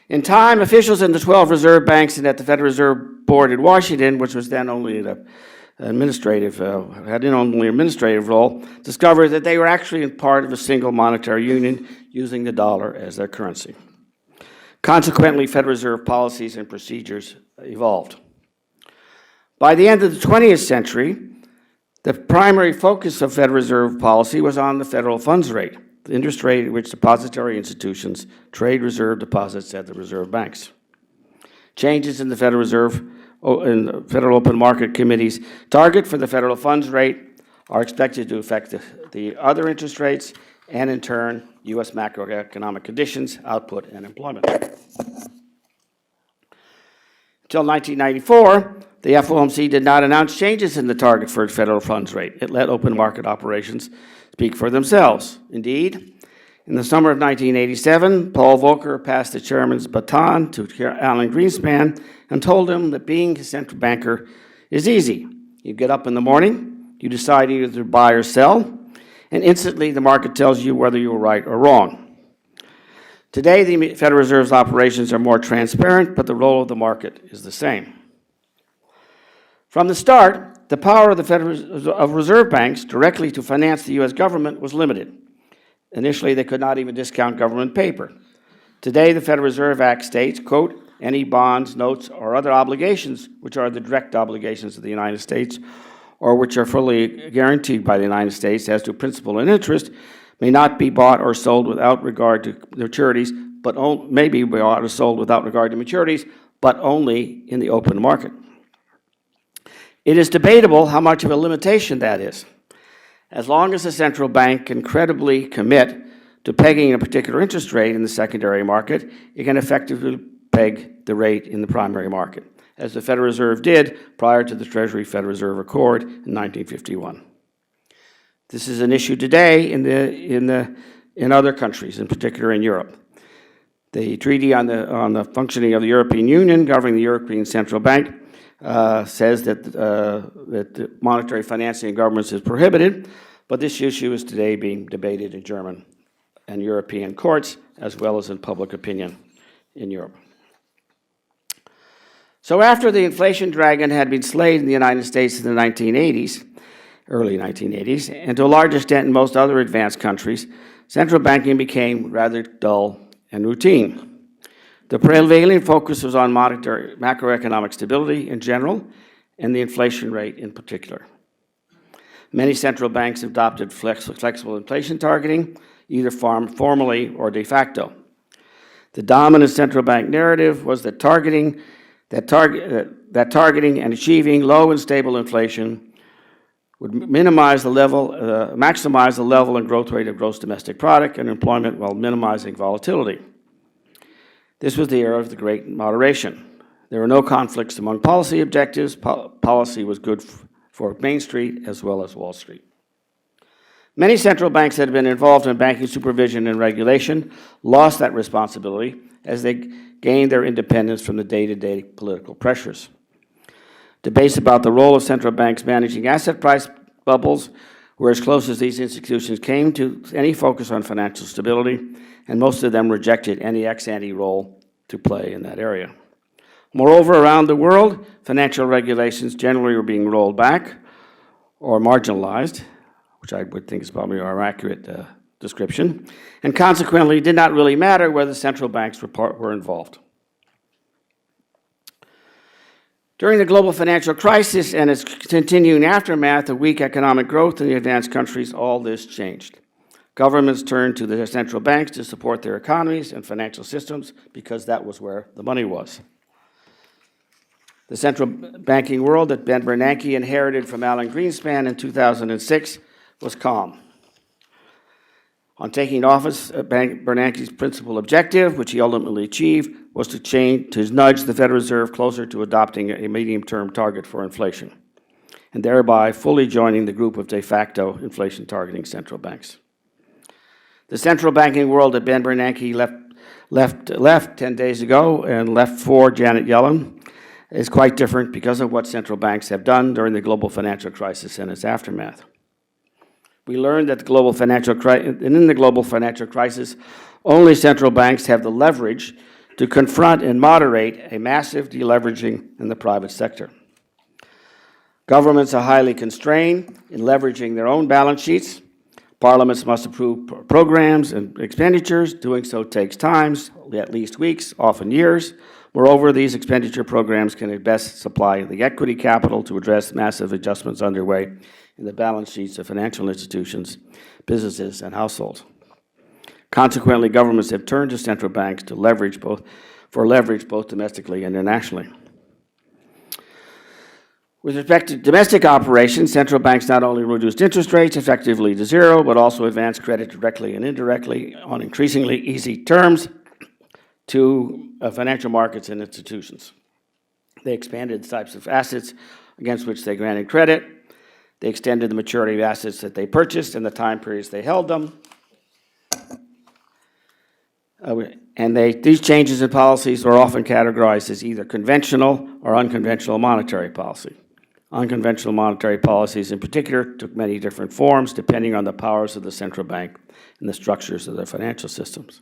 In time, officials in the 12 reserve banks and at the Federal Reserve Board in Washington, which was then only an administrative role, discovered that they were actually in part of a single monetary union using the dollar as their currency. Consequently, Federal Reserve policies and procedures evolved. By the end of the 20th century, the primary focus of Federal Reserve policy was on the federal funds rate, the interest rate at which depository institutions trade reserve deposits at the reserve banks. Changes in the Federal Reserve and the Federal Open Market Committee's target for the federal funds rate are expected to affect the other interest rates and, in turn, U.S. macroeconomic conditions, output, and employment. Until 1994, the FOMC did not announce changes in the target for its federal funds rate. It let open market operations speak for themselves. Indeed, in the summer of 1987, Paul Volcker passed the chairman's baton to Alan Greenspan and told him that being a central banker is easy. You get up in the morning, you decide either to buy or sell, and instantly the market tells you whether you were right or wrong. Today, the Federal Reserve's operations are more transparent, but the role of the market is the same. From the start, the power of the Federal Reserve banks directly to finance the U.S. government was limited. Initially, they could not even discount government paper. Today, the Federal Reserve Act states, quote, any bonds, notes, or other obligations which are the direct obligations of the United States or which are fully guaranteed by the United States as to principal and interest may not be bought or sold without regard to maturities, but may be bought or sold without regard to maturities, but only in the open market. It is debatable how much of a limitation that is. As long as the central bank can credibly commit to pegging a particular interest rate in the secondary market, it can effectively peg the rate in the primary market, as the Federal Reserve did prior to the Treasury-Federal Reserve Accord in 1951. This is an issue today in other countries, in particular in Europe. The Treaty on the Functioning of the European Union, governing the European Central Bank, says that monetary financing of governments is prohibited, but this issue is today being debated in German and European courts, as well as in public opinion in Europe. So after the inflation dragon had been slayed in the United States in the 1980s, early 1980s, and to a large extent in most other advanced countries, central banking became rather dull and routine. The prevailing focus was on monetary macroeconomic stability in general and the inflation rate in particular. Many central banks adopted flexible inflation targeting, either formally or de facto. The dominant central bank narrative was that targeting and achieving low and stable inflation would maximize the level and growth rate of gross domestic product and employment while minimizing volatility. This was the era of the Great Moderation. There were no conflicts among policy objectives. Policy was good for Main Street as well as Wall Street. Many central banks that had been involved in banking supervision and regulation lost that responsibility as they gained their independence from the day-to-day political pressures. Debates about the role of central banks managing asset price bubbles were as close as these institutions came to any focus on financial stability, and most of them rejected any ex-ante role to play in that area. Moreover, around the world, financial regulations generally were being rolled back or marginalized, which I would think is probably a more accurate description, and consequently it did not really matter whether central banks were involved. During the global financial crisis and its continuing aftermath of weak economic growth in the advanced countries, all this changed. Governments turned to the central banks to support their economies and financial systems because that was where the money was. The central banking world that Ben Bernanke inherited from Alan Greenspan in 2006 was calm. On taking office, Bernanke's principal objective, which he ultimately achieved, was to nudge the Federal Reserve closer to adopting a medium-term target for inflation, and thereby fully joining the group of de facto inflation-targeting central banks. The central banking world that Ben Bernanke left 10 days ago and left for Janet Yellen is quite different because of what central banks have done during the global financial crisis and its aftermath. We learned that in the global financial crisis, only central banks have the leverage to confront and moderate a massive deleveraging in the private sector. Governments are highly constrained in leveraging their own balance sheets. Parliaments must approve programs and expenditures. Doing so takes time, at least weeks, often years. Moreover, these expenditure programs can at best supply the equity capital to address massive adjustments underway in the balance sheets of financial institutions, businesses, and households. Consequently, governments have turned to central banks to leverage both domestically and internationally. With respect to domestic operations, central banks not only reduced interest rates effectively to zero, but also advanced credit directly and indirectly on increasingly easy terms to financial markets and institutions. They expanded the types of assets against which they granted credit. They extended the maturity of assets that they purchased and the time periods they held them. These changes in policies are often categorized as either conventional or unconventional monetary policy. Unconventional monetary policies in particular took many different forms depending on the powers of the central bank and the structures of their financial systems.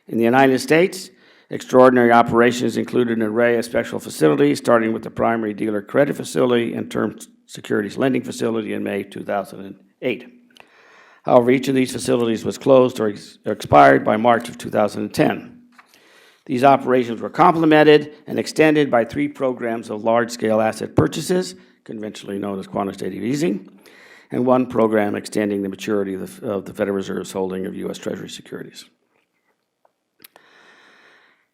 In the United States, extraordinary operations included an array of special facilities, starting with the primary dealer credit facility and term securities lending facility in May 2008. However, each of these facilities was closed or expired by March of 2010. These operations were complemented and extended by 3 programs of large-scale asset purchases, conventionally known as quantitative easing, and 1 program extending the maturity of the Federal Reserve's holding of U.S. Treasury securities.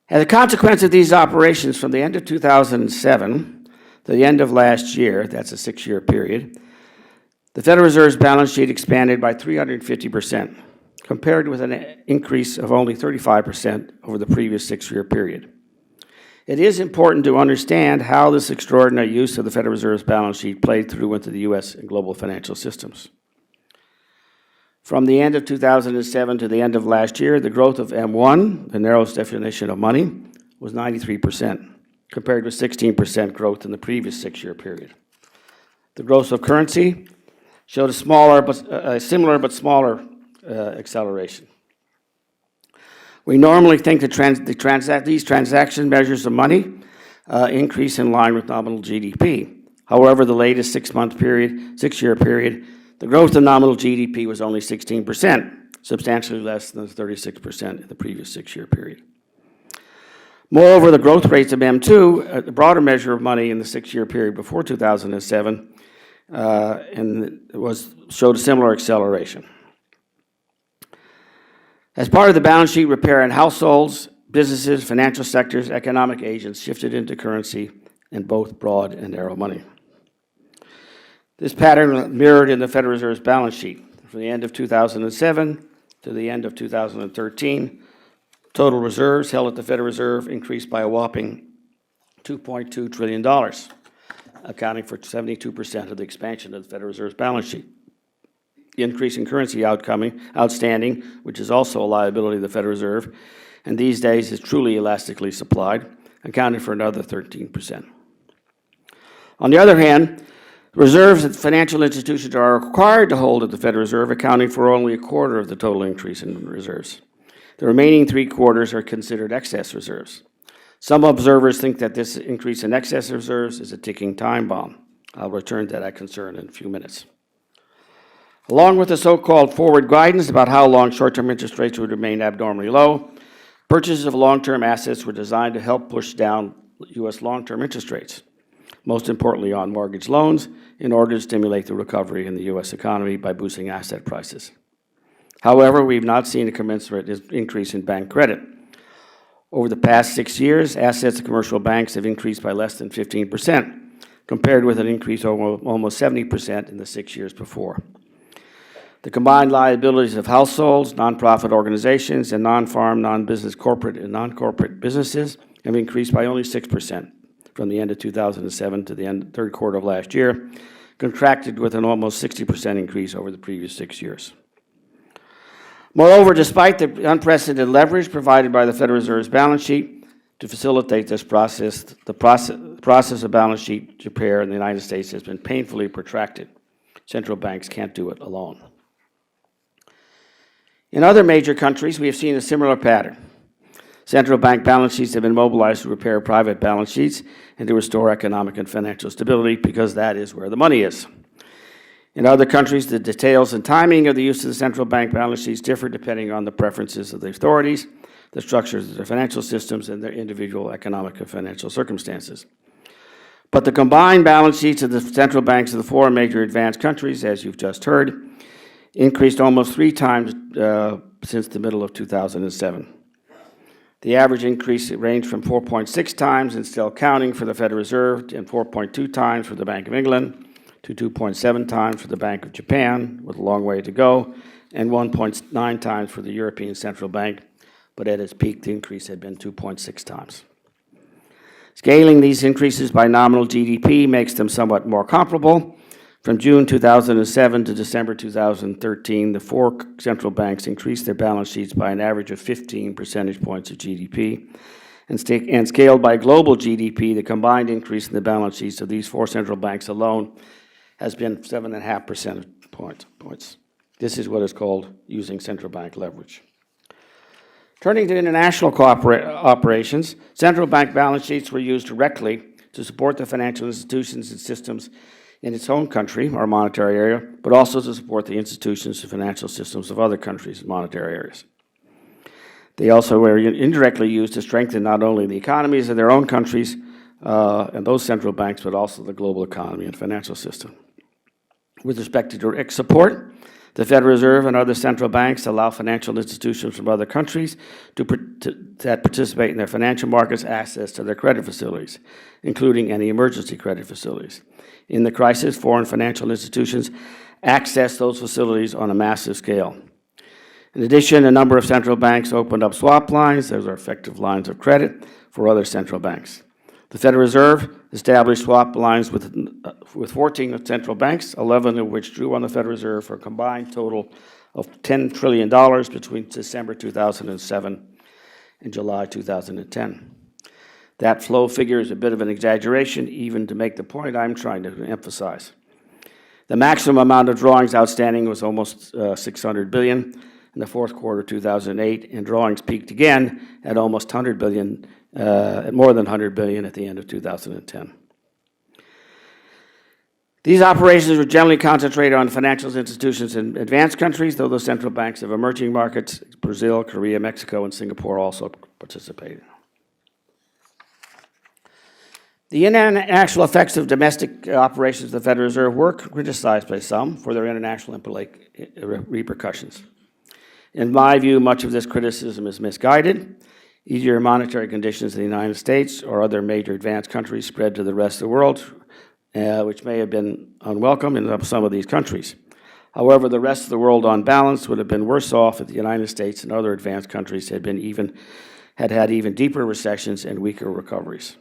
As a consequence of these operations, from the end of 2007 to the end of last year, that's a 6-year period, the Federal Reserve's balance sheet expanded by 350%, compared with an increase of only 35% over the previous 6-year period. It is important to understand how this extraordinary use of the Federal Reserve's balance sheet played through into the U.S. and global financial systems. From the end of 2007 to the end of last year, the growth of M1, the narrowest definition of money, was 93%, compared with 16% growth in the previous 6-year period. The growth of currency showed a similar but smaller acceleration. We normally think that these transaction measures of money increase in line with nominal GDP. However, the latest 6-year period, the growth in nominal GDP was only 16%, substantially less than the 36% in the previous 6-year period. Moreover, the growth rates of M2, the broader measure of money in the 6-year period before 2007, showed a similar acceleration. As part of the balance sheet repair in households, businesses, financial sectors, economic agents shifted into currency in both broad and narrow money. This pattern mirrored in the Federal Reserve's balance sheet. From the end of 2007 to the end of 2013, total reserves held at the Federal Reserve increased by a whopping $2.2 trillion, accounting for 72% of the expansion of the Federal Reserve's balance sheet. The increase in currency outstanding, which is also a liability of the Federal Reserve, and these days is truly elastically supplied, accounted for another 13%. On the other hand, reserves that financial institutions are required to hold at the Federal Reserve, accounting for only 1/4 of the total increase in reserves. The remaining 3/4 are considered excess reserves. Some observers think that this increase in excess reserves is a ticking time bomb. I'll return to that concern in a few minutes. Along with the so-called forward guidance about how long short-term interest rates would remain abnormally low, purchases of long-term assets were designed to help push down U.S. long-term interest rates, most importantly on mortgage loans, in order to stimulate the recovery in the U.S. economy by boosting asset prices. However, we've not seen a commensurate increase in bank credit. Over the past 6 years, assets of commercial banks have increased by less than 15%, compared with an increase of almost 70% in the 6 years before. The combined liabilities of households, nonprofit organizations, and non-farm, non-business corporate and non-corporate businesses have increased by only 6% from the end of 2007 to the third quarter of last year, contracted with an almost 60% increase over the previous 6 years. Moreover, despite the unprecedented leverage provided by the Federal Reserve's balance sheet to facilitate this process, the process of balance sheet repair in the United States has been painfully protracted. Central banks can't do it alone. In other major countries, we have seen a similar pattern. Central bank balance sheets have been mobilized to repair private balance sheets and to restore economic and financial stability because that is where the money is. In other countries, the details and timing of the use of the central bank balance sheets differ depending on the preferences of the authorities, the structures of their financial systems, and their individual economic and financial circumstances. But the combined balance sheets of the central banks of the four major advanced countries, as you've just heard, increased almost 3 times since the middle of 2007. The average increase ranged from 4.6 times, and still counting, for the Federal Reserve, and 4.2 times for the Bank of England, to 2.7 times for the Bank of Japan, with a long way to go, and 1.9 times for the European Central Bank, but at its peak, the increase had been 2.6 times. Scaling these increases by nominal GDP makes them somewhat more comparable. From June 2007 to December 2013, the four central banks increased their balance sheets by an average of 15 percentage points of GDP. And scaled by global GDP, the combined increase in the balance sheets of these four central banks alone has been 7.5 percentage points. This is what is called using central bank leverage. Turning to international operations, central bank balance sheets were used directly to support the financial institutions and systems in its own country or monetary area, but also to support the institutions and financial systems of other countries and monetary areas. They also were indirectly used to strengthen not only the economies of their own countries and those central banks, but also the global economy and financial system. With respect to direct support, the Federal Reserve and other central banks allow financial institutions from other countries that participate in their financial markets access to their credit facilities, including any emergency credit facilities. In the crisis, foreign financial institutions access those facilities on a massive scale. In addition, a number of central banks opened up swap lines, those are effective lines of credit, for other central banks. The Federal Reserve established swap lines with 14 central banks, 11 of which drew on the Federal Reserve for a combined total of $10 trillion between December 2007 and July 2010. That flow figure is a bit of an exaggeration, even to make the point I'm trying to emphasize. The maximum amount of drawings outstanding was almost $600 billion in the fourth quarter of 2008, and drawings peaked again at almost $100 billion, at more than $100 billion at the end of 2010. These operations were generally concentrated on financial institutions in advanced countries, though the central banks of emerging markets, Brazil, Korea, Mexico, and Singapore also participated. The international effects of domestic operations of the Federal Reserve were criticized by some for their international repercussions. In my view, much of this criticism is misguided. Easier monetary conditions in the United States or other major advanced countries spread to the rest of the world, which may have been unwelcome in some of these countries. However, the rest of the world on balance would have been worse off if the United States and other advanced countries had had even deeper recessions and weaker recoveries.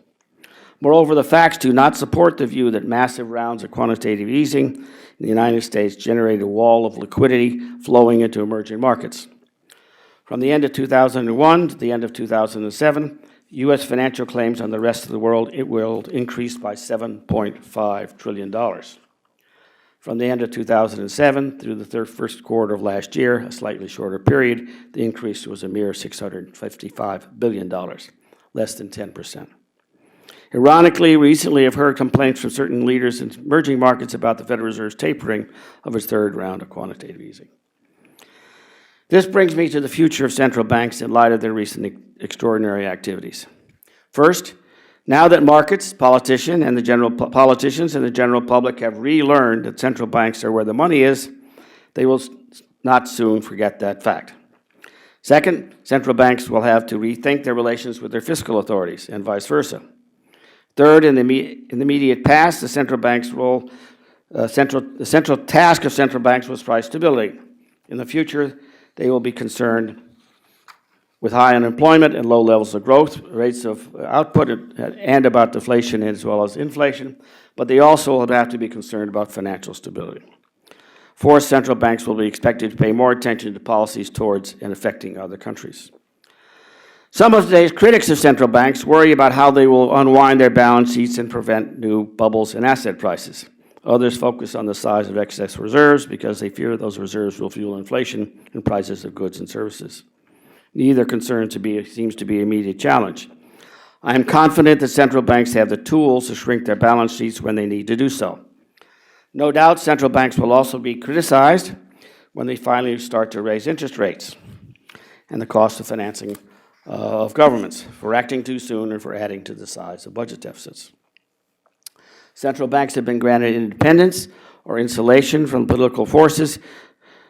Moreover, the facts do not support the view that massive rounds of quantitative easing in the United States generated a wall of liquidity flowing into emerging markets. From the end of 2001 to the end of 2007, U.S. financial claims on the rest of the world increased by $7.5 trillion. From the end of 2007 through the first quarter of last year, a slightly shorter period, the increase was a mere $655 billion, less than 10%. Ironically, we recently have heard complaints from certain leaders in emerging markets about the Federal Reserve's tapering of its third round of quantitative easing. This brings me to the future of central banks in light of their recent extraordinary activities. First, now that markets, politicians, and the general public have relearned that central banks are where the money is, they will not soon forget that fact. Second, central banks will have to rethink their relations with their fiscal authorities and vice versa. Third, in the immediate past, the central task of central banks was price stability. In the future, they will be concerned with high unemployment and low levels of growth, rates of output, and about deflation as well as inflation, but they also will have to be concerned about financial stability. Fourth, central banks will be expected to pay more attention to policies towards and affecting other countries. Some of today's critics of central banks worry about how they will unwind their balance sheets and prevent new bubbles in asset prices. Others focus on the size of excess reserves because they fear those reserves will fuel inflation in prices of goods and services. Neither concern seems to be an immediate challenge. I am confident that central banks have the tools to shrink their balance sheets when they need to do so. No doubt central banks will also be criticized when they finally start to raise interest rates and the cost of financing of governments for acting too soon and for adding to the size of budget deficits. Central banks have been granted independence or insulation from political forces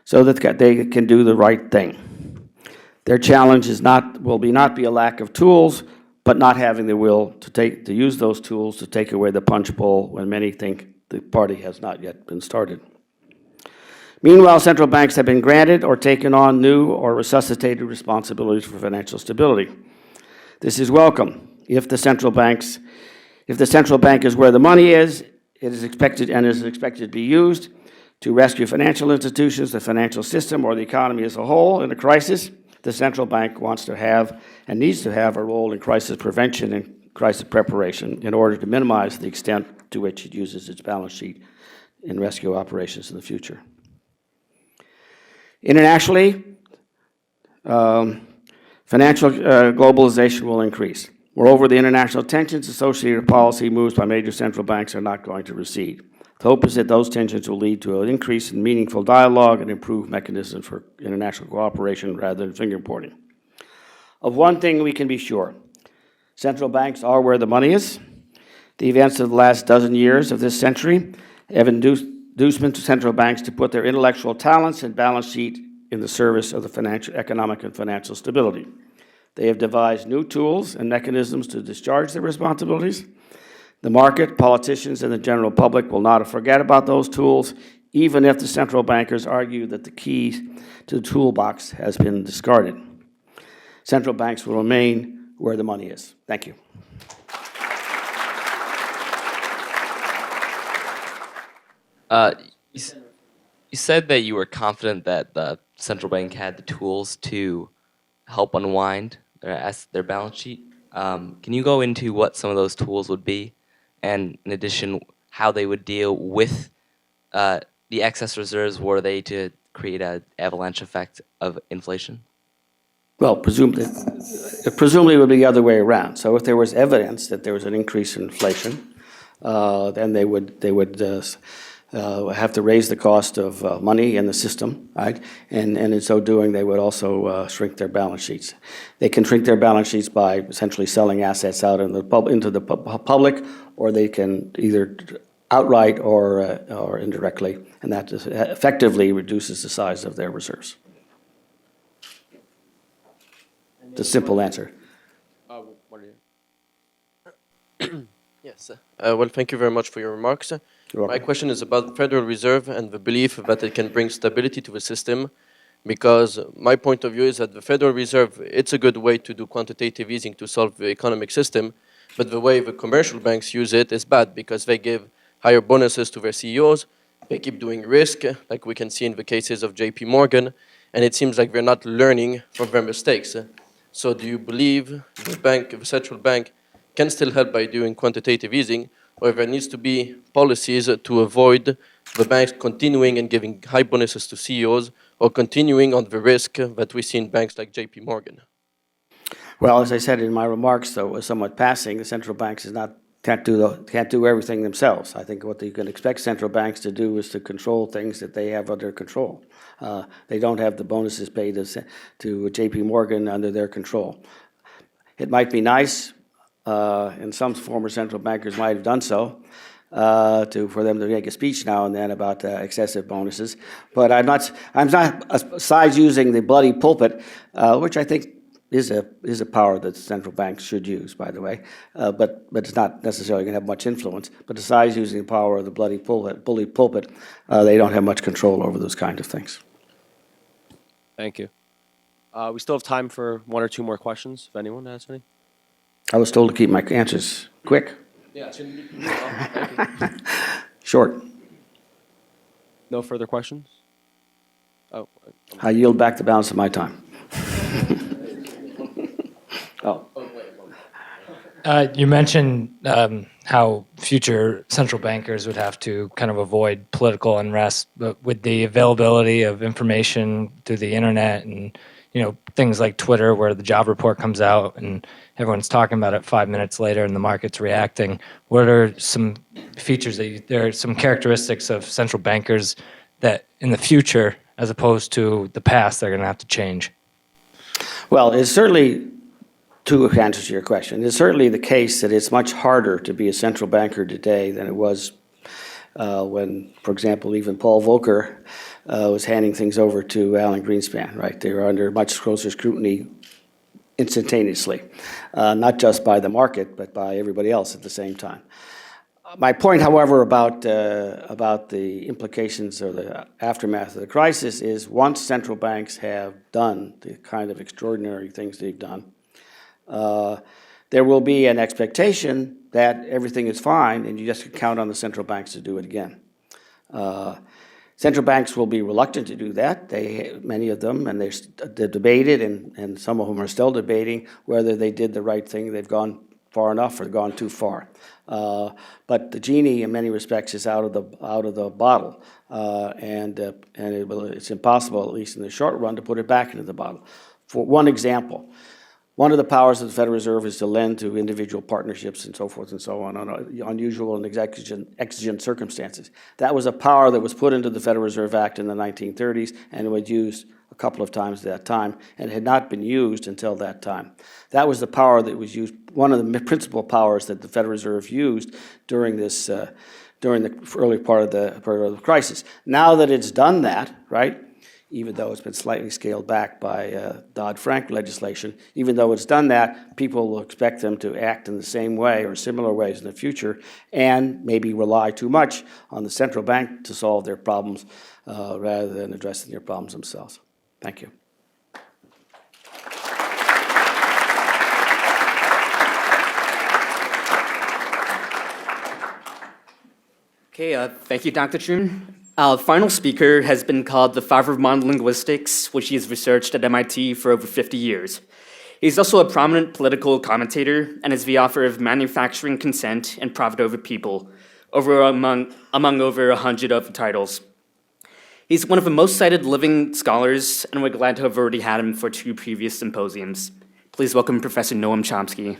so that they can do the right thing. Their challenge will not be a lack of tools, but not having the will to use those tools to take away the punch bowl when many think the party has not yet been started. Meanwhile, central banks have been granted or taken on new or resuscitated responsibilities for financial stability. This is welcome. If the central bank is where the money is, it is expected to be used to rescue financial institutions, the financial system, or the economy as a whole in a crisis. The central bank wants to have and needs to have a role in crisis prevention and crisis preparation in order to minimize the extent to which it uses its balance sheet in rescue operations in the future. Internationally, financial globalization will increase. Moreover, the international tensions associated with policy moves by major central banks are not going to recede. The hope is that those tensions will lead to an increase in meaningful dialogue and improved mechanisms for international cooperation rather than finger-pointing. Of one thing we can be sure, central banks are where the money is. The events of the last dozen years of this century have inducement to central banks to put their intellectual talents and balance sheet in the service of the economic and financial stability. They have devised new tools and mechanisms to discharge their responsibilities. The market, politicians, and the general public will not forget about those tools, even if the central bankers argue that the key to the toolbox has been discarded. Central banks will remain where the money is. Thank you. You said that you were confident that the central bank had the tools to help unwind their balance sheet. Can you go into what some of those tools would be? And in addition, how they would deal with the excess reserves were they to create an avalanche effect of inflation? Well, presumably it would be the other way around. So if there was evidence that there was an increase in inflation, then they would have to raise the cost of money in the system, right? And in so doing, they would also shrink their balance sheets. They can shrink their balance sheets by essentially selling assets out into the public, or they can either outright or indirectly, and that effectively reduces the size of their reserves. It's a simple answer. Yes. Well, thank you very much for your remarks. My question is about the Federal Reserve and the belief that it can bring stability to the system, because my point of view is that the Federal Reserve, it's a good way to do quantitative easing to solve the economic system, but the way the commercial banks use it is bad because they give higher bonuses to their CEOs, they keep doing risk, like we can see in the cases of JP Morgan, and it seems like they're not learning from their mistakes. So do you believe the central bank can still help by doing quantitative easing, or there needs to be policies to avoid the banks continuing and giving high bonuses to CEOs or continuing on the risk that we see in banks like JP Morgan? Well, as I said in my remarks, though, somewhat passing, the central banks can't do everything themselves. I think what you can expect central banks to do is to control things that they have under control. They don't have the bonuses paid to JP Morgan under their control. It might be nice, and some former central bankers might have done so, for them to make a speech now and then about excessive bonuses. But I'm not besides using the bloody pulpit, which I think is a power that central banks should use, by the way, but it's not necessarily going to have much influence. But besides using the power of the bully pulpit, they don't have much control over those kinds of things. Thank you. We still have time for one or two more questions, if anyone has any. I was told to keep my answers quick, Yeah, thank you. short. No further questions? Oh, I yield back the balance of my time. Oh. You mentioned how future central bankers would have to kind of avoid political unrest, but with the availability of information through the internet and things like Twitter, where the job report comes out and everyone's talking about it 5 minutes later and the market's reacting, what are some features there are some characteristics of central bankers that in the future, as opposed to the past, they're going to have to change? Well, it's certainly, to answer your question, it's certainly the case that it's much harder to be a central banker today than it was when, for example, even Paul Volcker was handing things over to Alan Greenspan, right? They were under much closer scrutiny instantaneously, not just by the market, but by everybody else at the same time. My point, however, about the implications or the aftermath of the crisis is once central banks have done the kind of extraordinary things they've done, there will be an expectation that everything is fine and you just can count on the central banks to do it again. Central banks will be reluctant to do that. Many of them, and they're debated, and some of them are still debating whether they did the right thing. They've gone far enough or gone too far. But the genie, in many respects, is out of the bottle, and it's impossible, at least in the short run, to put it back into the bottle. For one example, one of the powers of the Federal Reserve is to lend to individual partnerships and so forth and so on unusual and exigent circumstances. That was a power that was put into the Federal Reserve Act in the 1930s, and it was used a couple of times at that time, and had not been used until that time. That was the power that was used, one of the principal powers that the Federal Reserve used during this, during the early part of the crisis. Now that it's done that, right, even though it's been slightly scaled back by Dodd-Frank legislation, even though it's done that, people will expect them to act in the same way or similar ways in the future, and maybe rely too much on the central bank to solve their problems rather than addressing their problems themselves. Thank you. Okay, thank you, Dr. Truman. Our final speaker has been called the father of modern linguistics, which he has researched at MIT for over 50 years. He's also a prominent political commentator and is the author of Manufacturing Consent and Profit Over People, among over 100 other titles. He's one of the most cited living scholars, and we're glad to have already had him for 2 previous symposiums. Please welcome Professor Noam Chomsky.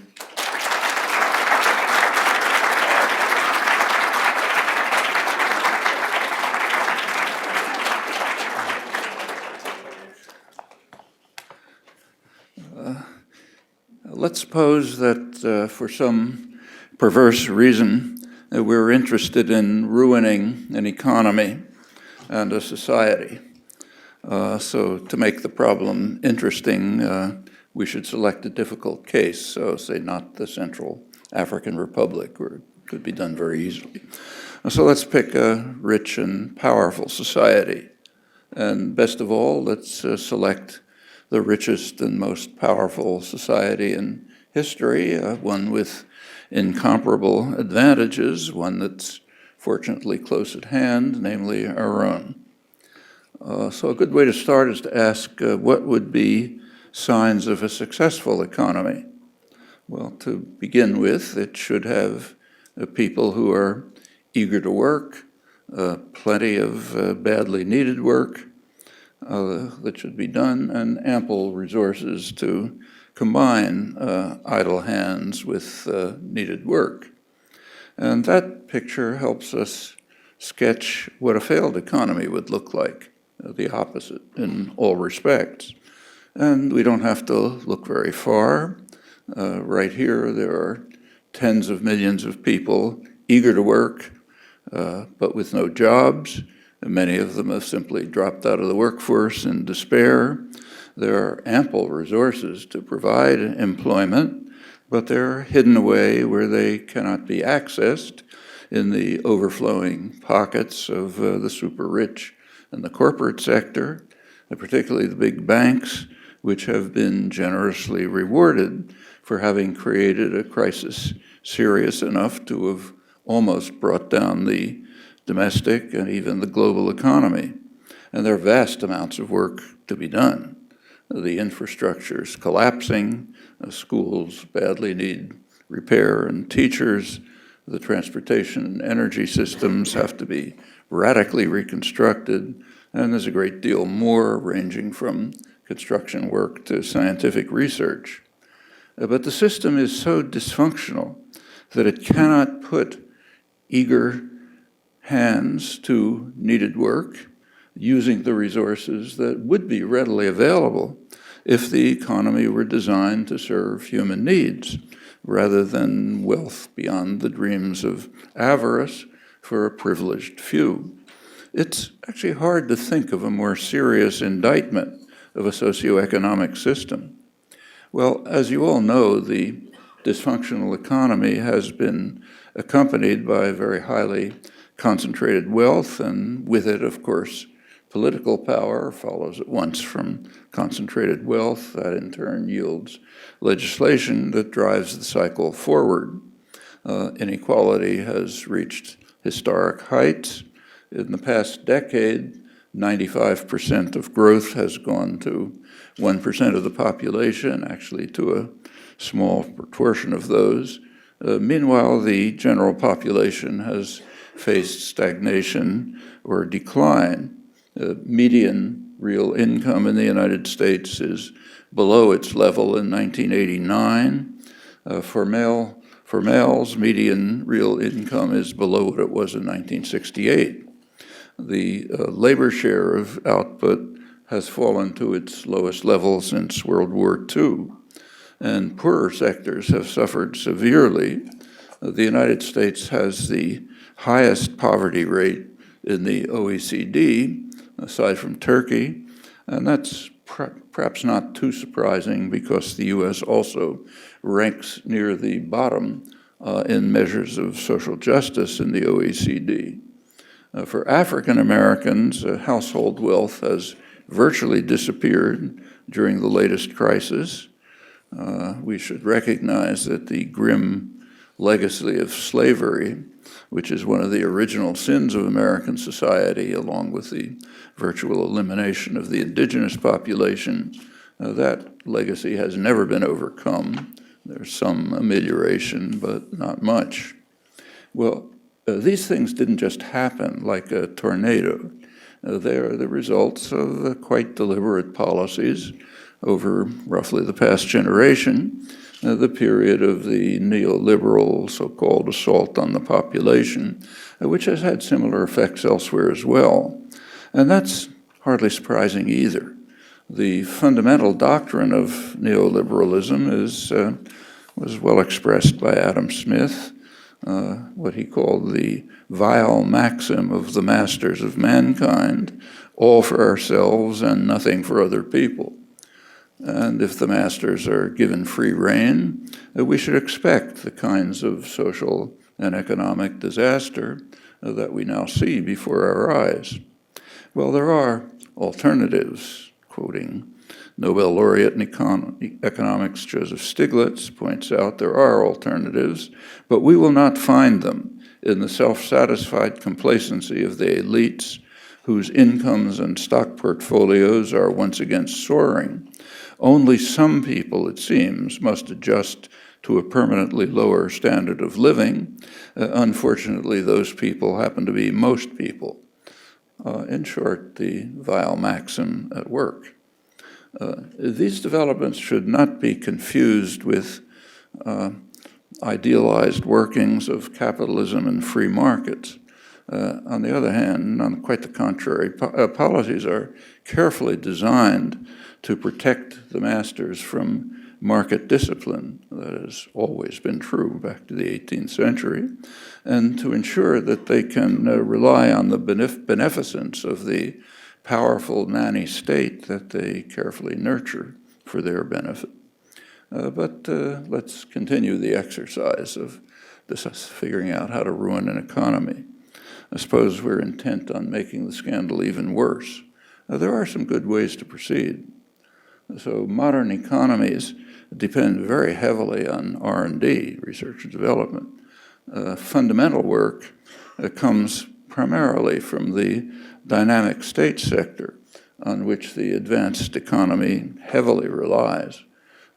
Let's suppose that for some perverse reason we're interested in ruining an economy and a society. So to make the problem interesting, we should select a difficult case. So say not the Central African Republic, where it could be done very easily. So let's pick a rich and powerful society. And best of all, let's select the richest and most powerful society in history, one with incomparable advantages, one that's fortunately close at hand, namely our own. So a good way to start is to ask what would be signs of a successful economy? Well, to begin with, it should have people who are eager to work, plenty of badly needed work, that should be done, and ample resources to combine idle hands with needed work. And that picture helps us sketch what a failed economy would look like, the opposite in all respects. And we don't have to look very far. Right here, there are tens of millions of people eager to work, but with no jobs. Many of them have simply dropped out of the workforce in despair. There are ample resources to provide employment, but they're hidden away where they cannot be accessed in the overflowing pockets of the super rich and the corporate sector. particularly the big banks, which have been generously rewarded for having created a crisis serious enough to have almost brought down the domestic and even the global economy. And there are vast amounts of work to be done. The infrastructure is collapsing, schools badly need repair and teachers, the transportation and energy systems have to be radically reconstructed, and there's a great deal more ranging from construction work to scientific research. But the system is so dysfunctional that it cannot put eager hands to needed work using the resources that would be readily available if the economy were designed to serve human needs rather than wealth beyond the dreams of avarice for a privileged few. It's actually hard to think of a more serious indictment of a socioeconomic system. Well, as you all know, the dysfunctional economy has been accompanied by very highly concentrated wealth, and with it, of course, political power follows at once from concentrated wealth. That in turn yields legislation that drives the cycle forward. Inequality has reached historic heights. In the past decade, 95% of growth has gone to 1% of the population, actually to a small proportion of those. Meanwhile, the general population has faced stagnation or decline. Median real income in the United States is below its level in 1989. For males, median real income is below what it was in 1968. The labor share of output has fallen to its lowest level since World War II, and poorer sectors have suffered severely. The United States has the highest poverty rate in the OECD, aside from Turkey, and that's perhaps not too surprising because the U.S. also ranks near the bottom in measures of social justice in the OECD. For African Americans, household wealth has virtually disappeared during the latest crisis. We should recognize that the grim legacy of slavery, which is one of the original sins of American society, along with the virtual elimination of the indigenous population, that legacy has never been overcome. There's some amelioration, but not much. Well, these things didn't just happen like a tornado. They are the results of quite deliberate policies over roughly the past generation, the period of the neoliberal so-called assault on the population, which has had similar effects elsewhere as well. And that's hardly surprising either. The fundamental doctrine of neoliberalism was well expressed by Adam Smith, what he called the vile maxim of the masters of mankind, all for ourselves and nothing for other people. And if the masters are given free rein, we should expect the kinds of social and economic disaster that we now see before our eyes. Well, there are alternatives. Quoting Nobel laureate in economics Joseph Stiglitz points out there are alternatives, but we will not find them in the self-satisfied complacency of the elites whose incomes and stock portfolios are once again soaring. Only some people, it seems, must adjust to a permanently lower standard of living. Unfortunately, those people happen to be most people. In short, the vile maxim at work. These developments should not be confused with idealized workings of capitalism and free markets. On the other hand, on quite the contrary, policies are carefully designed to protect the masters from market discipline. That has always been true back to the 18th century, and to ensure that they can rely on the beneficence of the powerful nanny state that they carefully nurture for their benefit. But let's continue the exercise of this figuring out how to ruin an economy. I suppose we're intent on making the scandal even worse. there are some good ways to proceed. So modern economies depend very heavily on R&D, research and development. Fundamental work comes primarily from the dynamic state sector, on which the advanced economy heavily relies.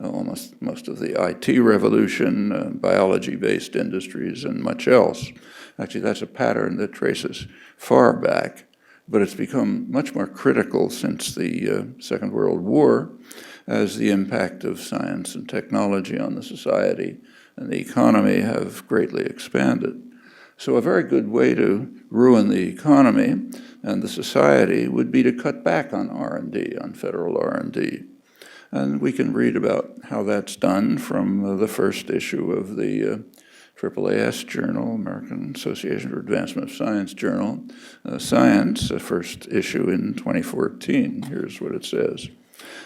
Almost most of the IT revolution, biology-based industries, and much else. Actually, that's a pattern that traces far back, but it's become much more critical since the Second World War, as the impact of science and technology on the society and the economy have greatly expanded. So a very good way to ruin the economy and the society would be to cut back on R&D, on federal R&D. And we can read about how that's done from the first issue of the AAAS journal, American Association for Advancement of Science journal, Science, the first issue in 2014. Here's what it says.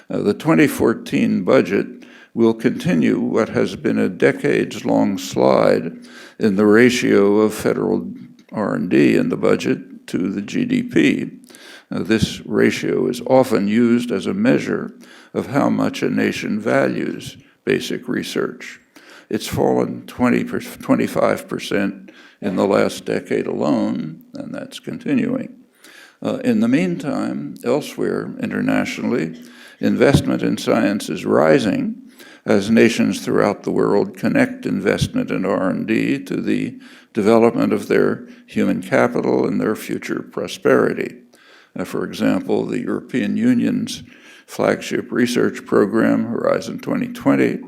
The 2014 budget will continue what has been a decades-long slide in the ratio of federal R&D in the budget to the GDP. This ratio is often used as a measure of how much a nation values basic research. It's fallen 25% in the last decade alone, and that's continuing. In the meantime, elsewhere internationally, investment in science is rising as nations throughout the world connect investment in R&D to the development of their human capital and their future prosperity. For example, the European Union's flagship research program, Horizon 2020,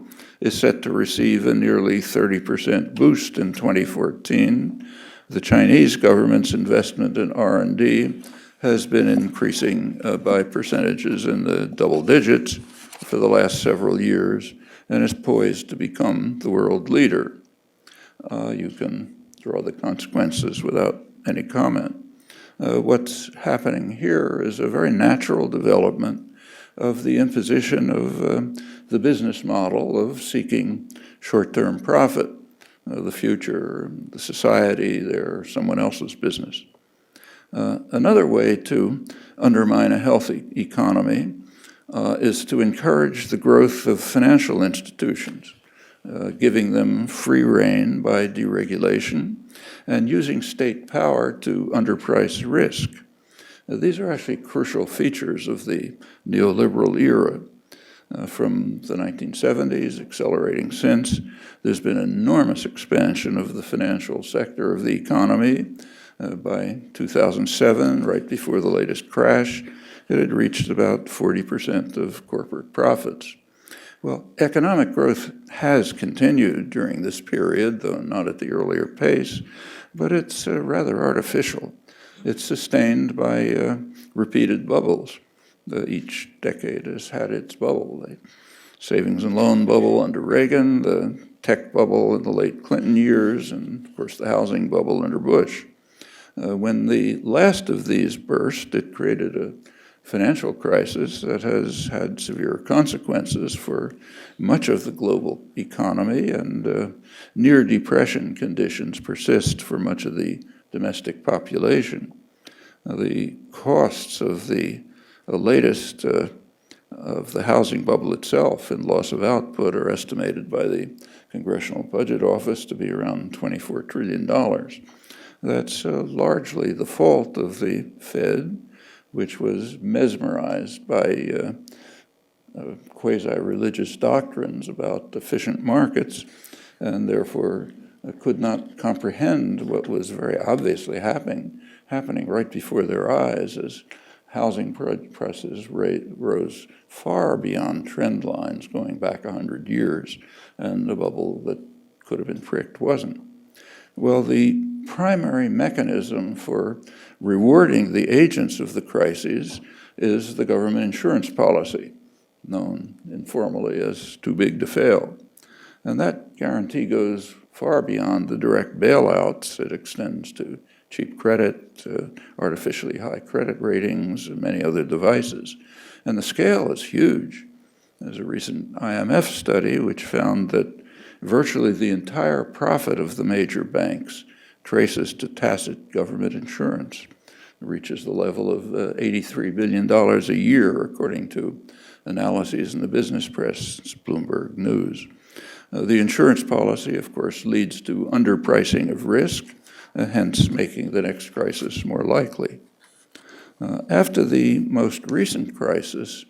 is set to receive a nearly 30% boost in 2014. The Chinese government's investment in R&D has been increasing by percentages in the double digits for the last several years and is poised to become the world leader. You can draw the consequences without any comment. What's happening here is a very natural development of the imposition of the business model of seeking short-term profit. The future, the society, they're someone else's business. Another way to undermine a healthy economy is to encourage the growth of financial institutions, giving them free rein by deregulation and using state power to underprice risk. These are actually crucial features of the neoliberal era. From the 1970s, accelerating since, there's been enormous expansion of the financial sector of the economy. By 2007, right before the latest crash, it had reached about 40% of corporate profits. Well, economic growth has continued during this period, though not at the earlier pace, but it's rather artificial. It's sustained by repeated bubbles. Each decade has had its bubble. The savings and loan bubble under Reagan, the tech bubble in the late Clinton years, and of course the housing bubble under Bush. When the last of these burst, it created a financial crisis that has had severe consequences for much of the global economy, and near depression conditions persist for much of the domestic population. The costs of the latest of the housing bubble itself in loss of output are estimated by the Congressional Budget Office to be around $24 trillion. That's largely the fault of the Fed, which was mesmerized by quasi-religious doctrines about efficient markets, and therefore could not comprehend what was very obviously happening right before their eyes as housing prices rose far beyond trend lines going back 100 years, and the bubble that could have been pricked wasn't. Well, the primary mechanism for rewarding the agents of the crises is the government insurance policy, known informally as too big to fail. And that guarantee goes far beyond the direct bailouts. It extends to cheap credit, artificially high credit ratings, and many other devices. And the scale is huge. There's a recent IMF study which found that virtually the entire profit of the major banks traces to tacit government insurance. reaches the level of $83 billion a year, according to analyses in the business press, Bloomberg News. The insurance policy, of course, leads to underpricing of risk, hence making the next crisis more likely. After the most recent crisis,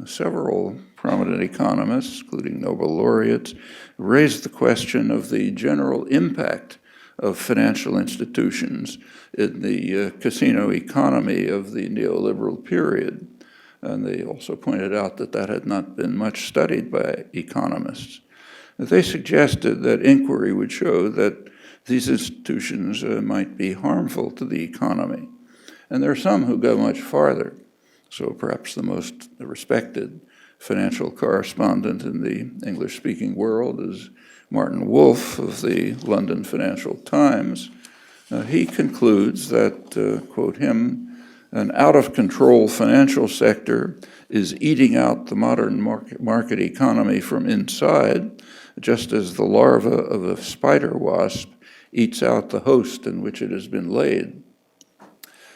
several prominent economists, including Nobel laureates, raised the question of the general impact of financial institutions in the casino economy of the neoliberal period. And they also pointed out that that had not been much studied by economists. They suggested that inquiry would show that these institutions might be harmful to the economy. And there are some who go much farther. So perhaps the most respected financial correspondent in the English-speaking world is Martin Wolf of the London Financial Times. He concludes that, quote him, an out-of-control financial sector is eating out the modern market economy from inside, just as the larva of a spider wasp eats out the host in which it has been laid.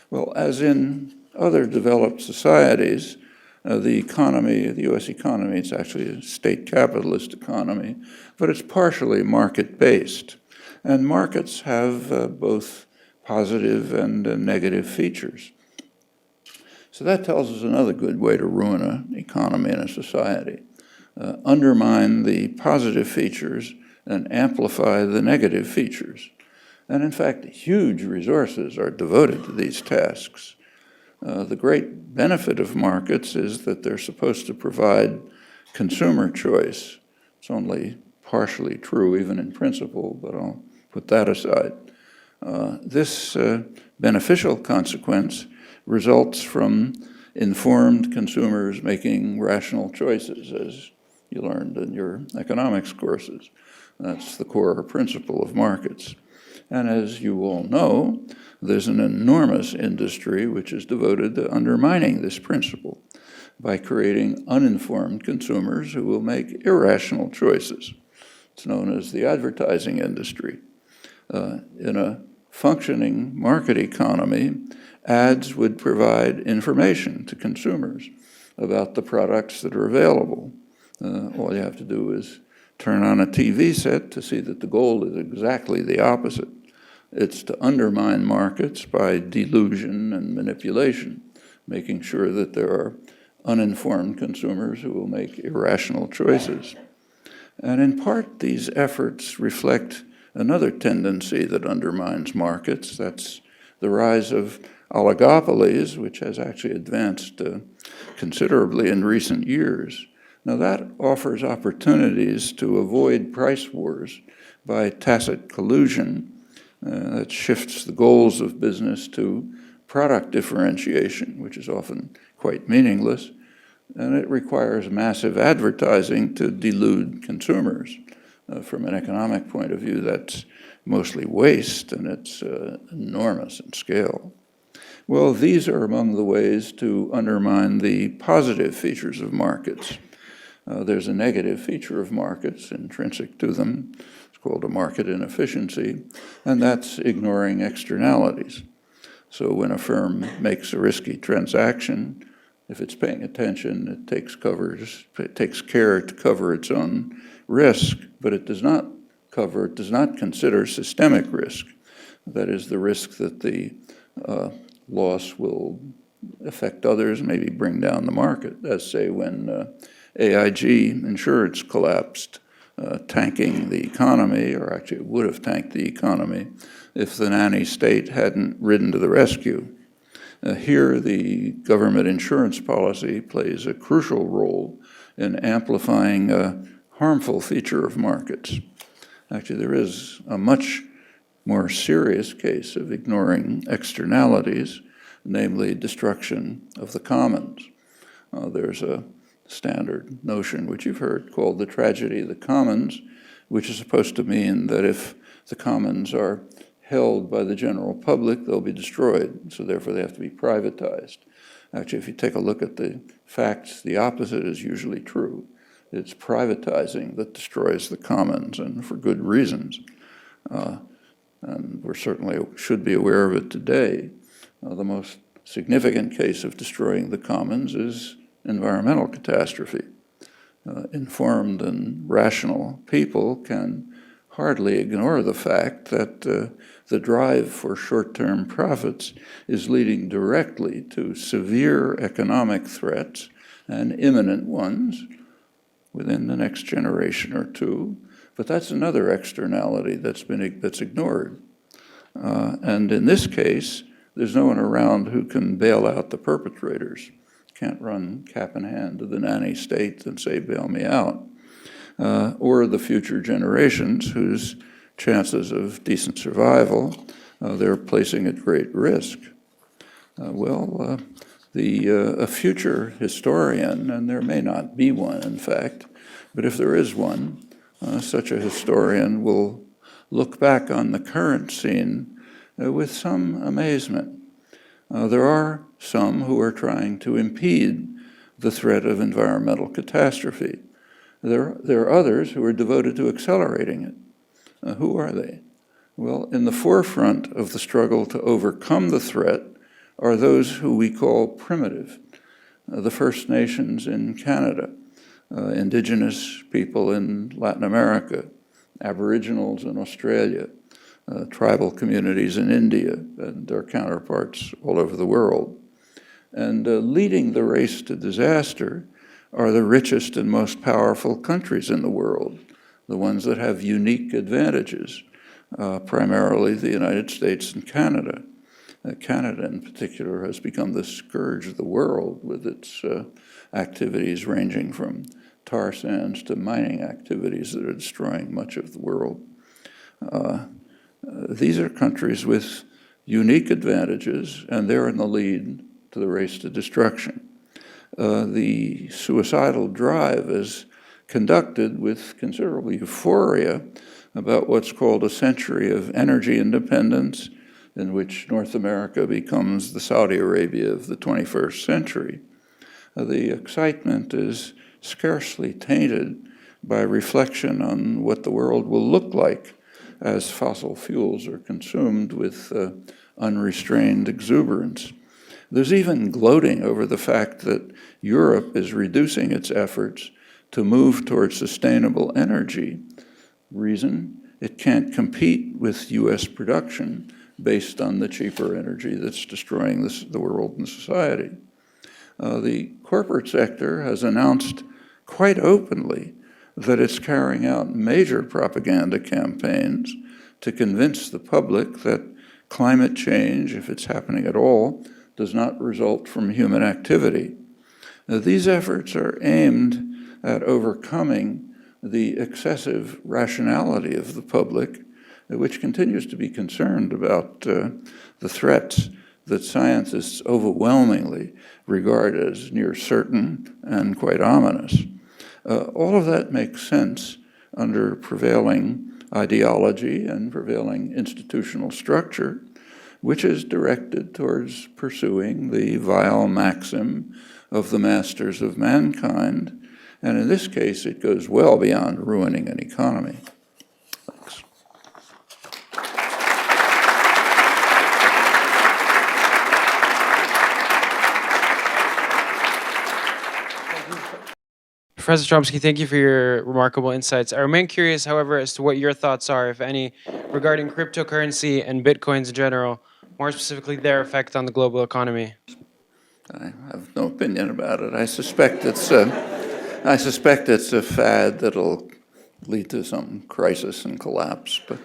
Well, as in other developed societies, the economy, the U.S. economy, it's actually a state capitalist economy, but it's partially market-based. And markets have both positive and negative features. So that tells us another good way to ruin an economy and a society. Undermine the positive features and amplify the negative features. And in fact, huge resources are devoted to these tasks. The great benefit of markets is that they're supposed to provide consumer choice. It's only partially true, even in principle, but I'll put that aside. This beneficial consequence results from informed consumers making rational choices, as you learned in your economics courses. That's the core principle of markets. And as you all know, there's an enormous industry which is devoted to undermining this principle by creating uninformed consumers who will make irrational choices. It's known as the advertising industry. In a functioning market economy, ads would provide information to consumers about the products that are available. All you have to do is turn on a TV set to see that the goal is exactly the opposite. It's to undermine markets by delusion and manipulation, making sure that there are uninformed consumers who will make irrational choices. And in part, these efforts reflect another tendency that undermines markets. That's the rise of oligopolies, which has actually advanced considerably in recent years. Now that offers opportunities to avoid price wars by tacit collusion that shifts the goals of business to product differentiation, which is often quite meaningless, and it requires massive advertising to delude consumers. From an economic point of view, that's mostly waste, and it's enormous in scale. Well, these are among the ways to undermine the positive features of markets. There's a negative feature of markets intrinsic to them. It's called a market inefficiency, and that's ignoring externalities. So when a firm makes a risky transaction, if it's paying attention, it takes care to cover its own risk, but it does not consider systemic risk. That is the risk that the loss will affect others, maybe bring down the market, as say when AIG insurance collapsed, tanking the economy, or actually it would have tanked the economy if the nanny state hadn't ridden to the rescue. Here, the government insurance policy plays a crucial role in amplifying a harmful feature of markets. Actually, there is a much more serious case of ignoring externalities, namely destruction of the commons. There's a standard notion which you've heard called the tragedy of the commons, which is supposed to mean that if the commons are held by the general public, they'll be destroyed, so therefore they have to be privatized. Actually, if you take a look at the facts, the opposite is usually true. It's privatizing that destroys the commons, and for good reasons. And we certainly should be aware of it today. The most significant case of destroying the commons is environmental catastrophe. Informed and rational people can hardly ignore the fact that the drive for short-term profits is leading directly to severe economic threats and imminent ones within the next generation or two. But that's another externality that's ignored. And in this case, there's no one around who can bail out the perpetrators. Can't run cap in hand to the nanny state and say, bail me out. Or the future generations whose chances of decent survival they're placing at great risk. A future historian, and there may not be one in fact, but if there is one, such a historian will look back on the current scene with some amazement. There are some who are trying to impede the threat of environmental catastrophe. There are others who are devoted to accelerating it. Who are they? Well, in the forefront of the struggle to overcome the threat are those who we call primitive, the First Nations in Canada, indigenous people in Latin America, Aboriginals in Australia, tribal communities in India, and their counterparts all over the world. And leading the race to disaster are the richest and most powerful countries in the world, the ones that have unique advantages, primarily the United States and Canada. Canada in particular has become the scourge of the world with its activities ranging from tar sands to mining activities that are destroying much of the world. These are countries with unique advantages, and they're in the lead to the race to destruction. The suicidal drive is conducted with considerable euphoria about what's called a century of energy independence, in which North America becomes the Saudi Arabia of the 21st century. The excitement is scarcely tainted by reflection on what the world will look like as fossil fuels are consumed with unrestrained exuberance. There's even gloating over the fact that Europe is reducing its efforts to move towards sustainable energy. Reason? It can't compete with US production based on the cheaper energy that's destroying the world and society. The corporate sector has announced quite openly that it's carrying out major propaganda campaigns to convince the public that climate change, if it's happening at all, does not result from human activity. These efforts are aimed at overcoming the excessive rationality of the public, which continues to be concerned about the threats that scientists overwhelmingly regard as near certain and quite ominous. All of that makes sense under prevailing ideology and prevailing institutional structure, which is directed towards pursuing the vile maxim of the masters of mankind. And in this case, it goes well beyond ruining an economy. Thanks. Professor Chomsky, thank you for your remarkable insights. I remain curious, however, as to what your thoughts are, if any, regarding cryptocurrency and bitcoins in general, more specifically their effect on the global economy. I have no opinion about it. I suspect it's a fad that'll lead to some crisis and collapse. But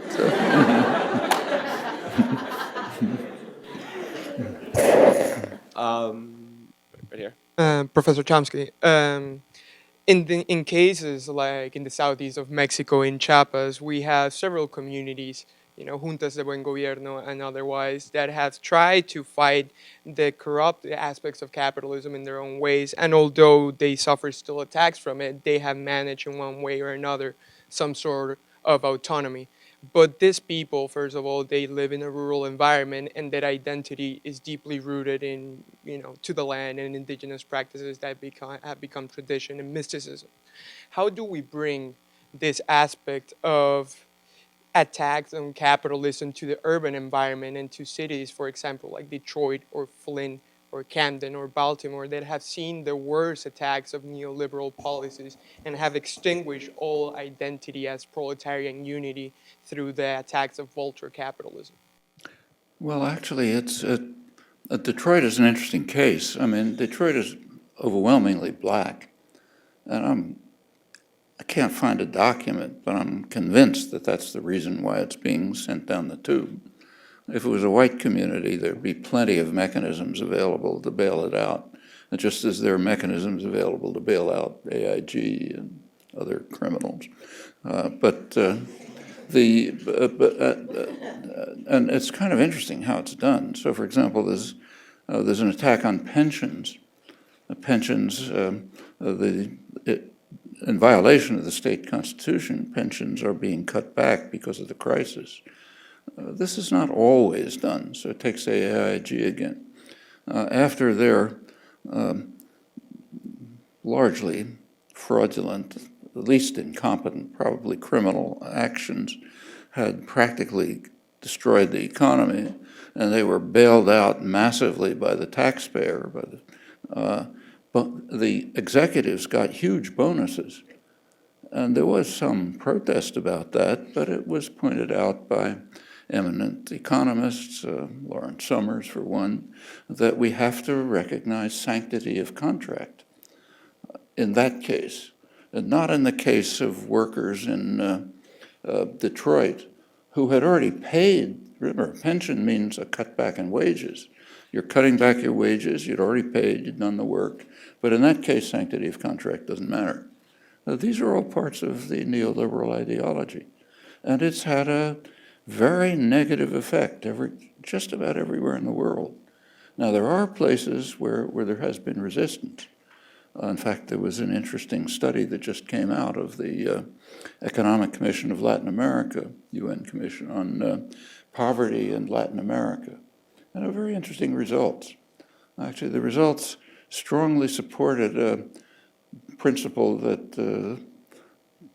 right here. Professor Chomsky, in cases like in the southeast of Mexico, in Chiapas, we have several communities, juntas de buen gobierno and otherwise, that have tried to fight the corrupt aspects of capitalism in their own ways. And although they suffer still attacks from it, they have managed in one way or another some sort of autonomy. But these people, first of all, they live in a rural environment, and that identity is deeply rooted in, to the land and indigenous practices that have become tradition and mysticism. How do we bring this aspect of attacks on capitalism to the urban environment and to cities, for example, like Detroit or Flint or Camden or Baltimore, that have seen the worst attacks of neoliberal policies and have extinguished all identity as proletarian unity through the attacks of vulture capitalism? Well, actually, Detroit is an interesting case. I mean, Detroit is overwhelmingly black, and I can't find a document, but I'm convinced that that's the reason why it's being sent down the tube. If it was a white community, there'd be plenty of mechanisms available to bail it out, just as there are mechanisms available to bail out AIG and other criminals. And it's kind of interesting how it's done. So, for example, there's an attack on pensions. In violation of the state constitution, pensions are being cut back because of the crisis. This is not always done, so it takes AIG again. After their largely fraudulent, at least incompetent, probably criminal actions had practically destroyed the economy, and they were bailed out massively by the taxpayer, but the executives got huge bonuses. And there was some protest about that, but it was pointed out by eminent economists, Lawrence Summers for one, that we have to recognize sanctity of contract in that case, and not in the case of workers in Detroit who had already paid. Remember, pension means a cutback in wages. You're cutting back your wages, you'd already paid, you'd done the work, but in that case, sanctity of contract doesn't matter. Now, these are all parts of the neoliberal ideology, and it's had a very negative effect just about everywhere in the world. Now, there are places where there has been resistance. In fact, there was an interesting study that just came out of the Economic Commission of Latin America, UN Commission on poverty in Latin America, and very interesting results. Actually, the results strongly supported a principle that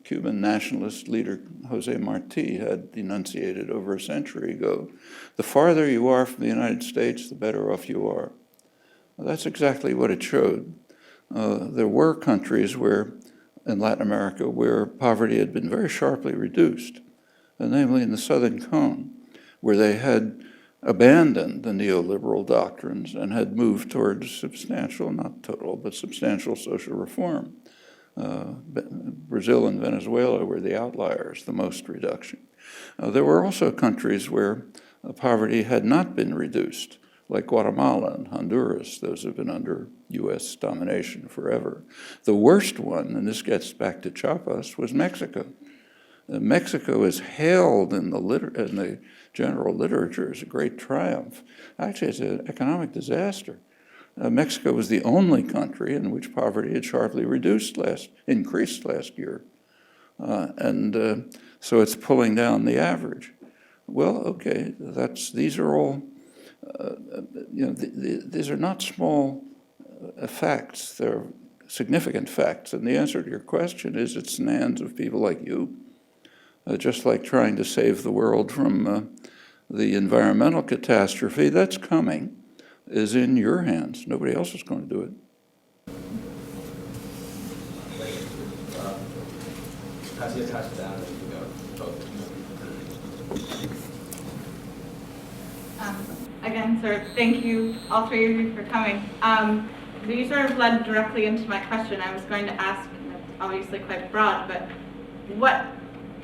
Cuban nationalist leader Jose Marti had enunciated over a century ago. The farther you are from the United States, the better off you are. Well, that's exactly what it showed. There were countries in Latin America where poverty had been very sharply reduced, and namely in the Southern Cone, where they had abandoned the neoliberal doctrines and had moved towards substantial, not total, but substantial social reform. Brazil and Venezuela were the outliers, the most reduction. There were also countries where poverty had not been reduced, like Guatemala and Honduras. Those have been under U.S. domination forever. The worst one, and this gets back to Chiapas, was Mexico. Mexico is hailed in the general literature as a great triumph. Actually, it's an economic disaster. Mexico was the only country in which poverty had sharply increased last year. So it's pulling down the average. Well, okay, these are all, these are not small facts. They're significant facts. And the answer to your question is it's in the hands of people like you. Just like trying to save the world from the environmental catastrophe that's coming is in your hands. Nobody else is going to do it. Again, sir, thank you, all three of you, for coming. You sort of led directly into my question. I was going to ask, obviously quite broad, but what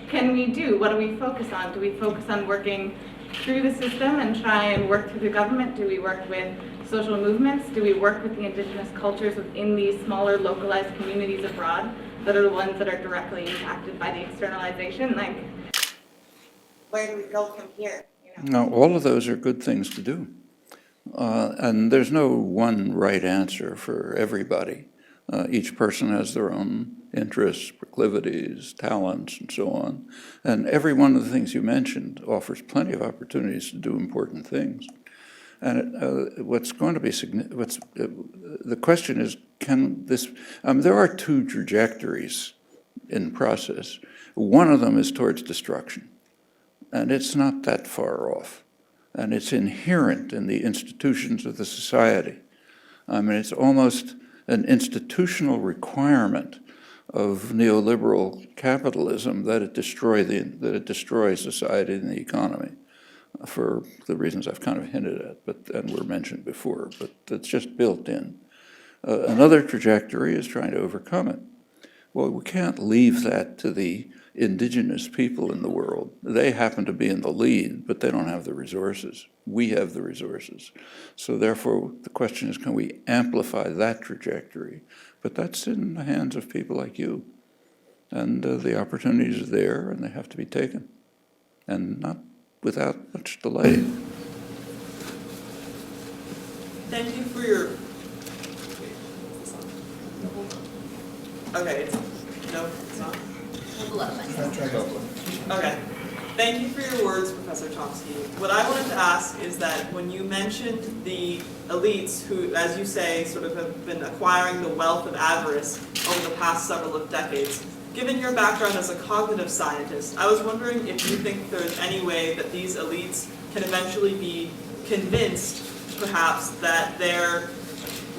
can we do? What do we focus on? Do we focus on working through the system and try and work through the government? Do we work with social movements? Do we work with the indigenous cultures within these smaller localized communities abroad that are the ones that are directly impacted by the externalization? Like, where do we go from here? Now, all of those are good things to do. And there's no one right answer for everybody. Each person has their own interests, proclivities, talents, and so on. And every one of the things you mentioned offers plenty of opportunities to do important things. And what's going to be the question is, can this, there are two trajectories in process. One of them is towards destruction. and it's not that far off. And it's inherent in the institutions of the society. I mean, it's almost an institutional requirement of neoliberal capitalism that it destroys society and the economy, for the reasons I've kind of hinted at, and were mentioned before, but it's just built in. Another trajectory is trying to overcome it. Well, we can't leave that to the indigenous people in the world. They happen to be in the lead, but they don't have the resources. We have the resources. So therefore, the question is, can we amplify that trajectory? But that's in the hands of people like you. And the opportunities are there, and they have to be taken, and not without much delay. Thank you for your... Okay, no, it's not? Okay. Thank you for your words, Professor Chomsky. What I wanted to ask is that when you mentioned the elites who, as you say, sort of have been acquiring the wealth of avarice over the past several of decades, given your background as a cognitive scientist, I was wondering if you think there's any way that these elites can eventually be convinced, perhaps, that their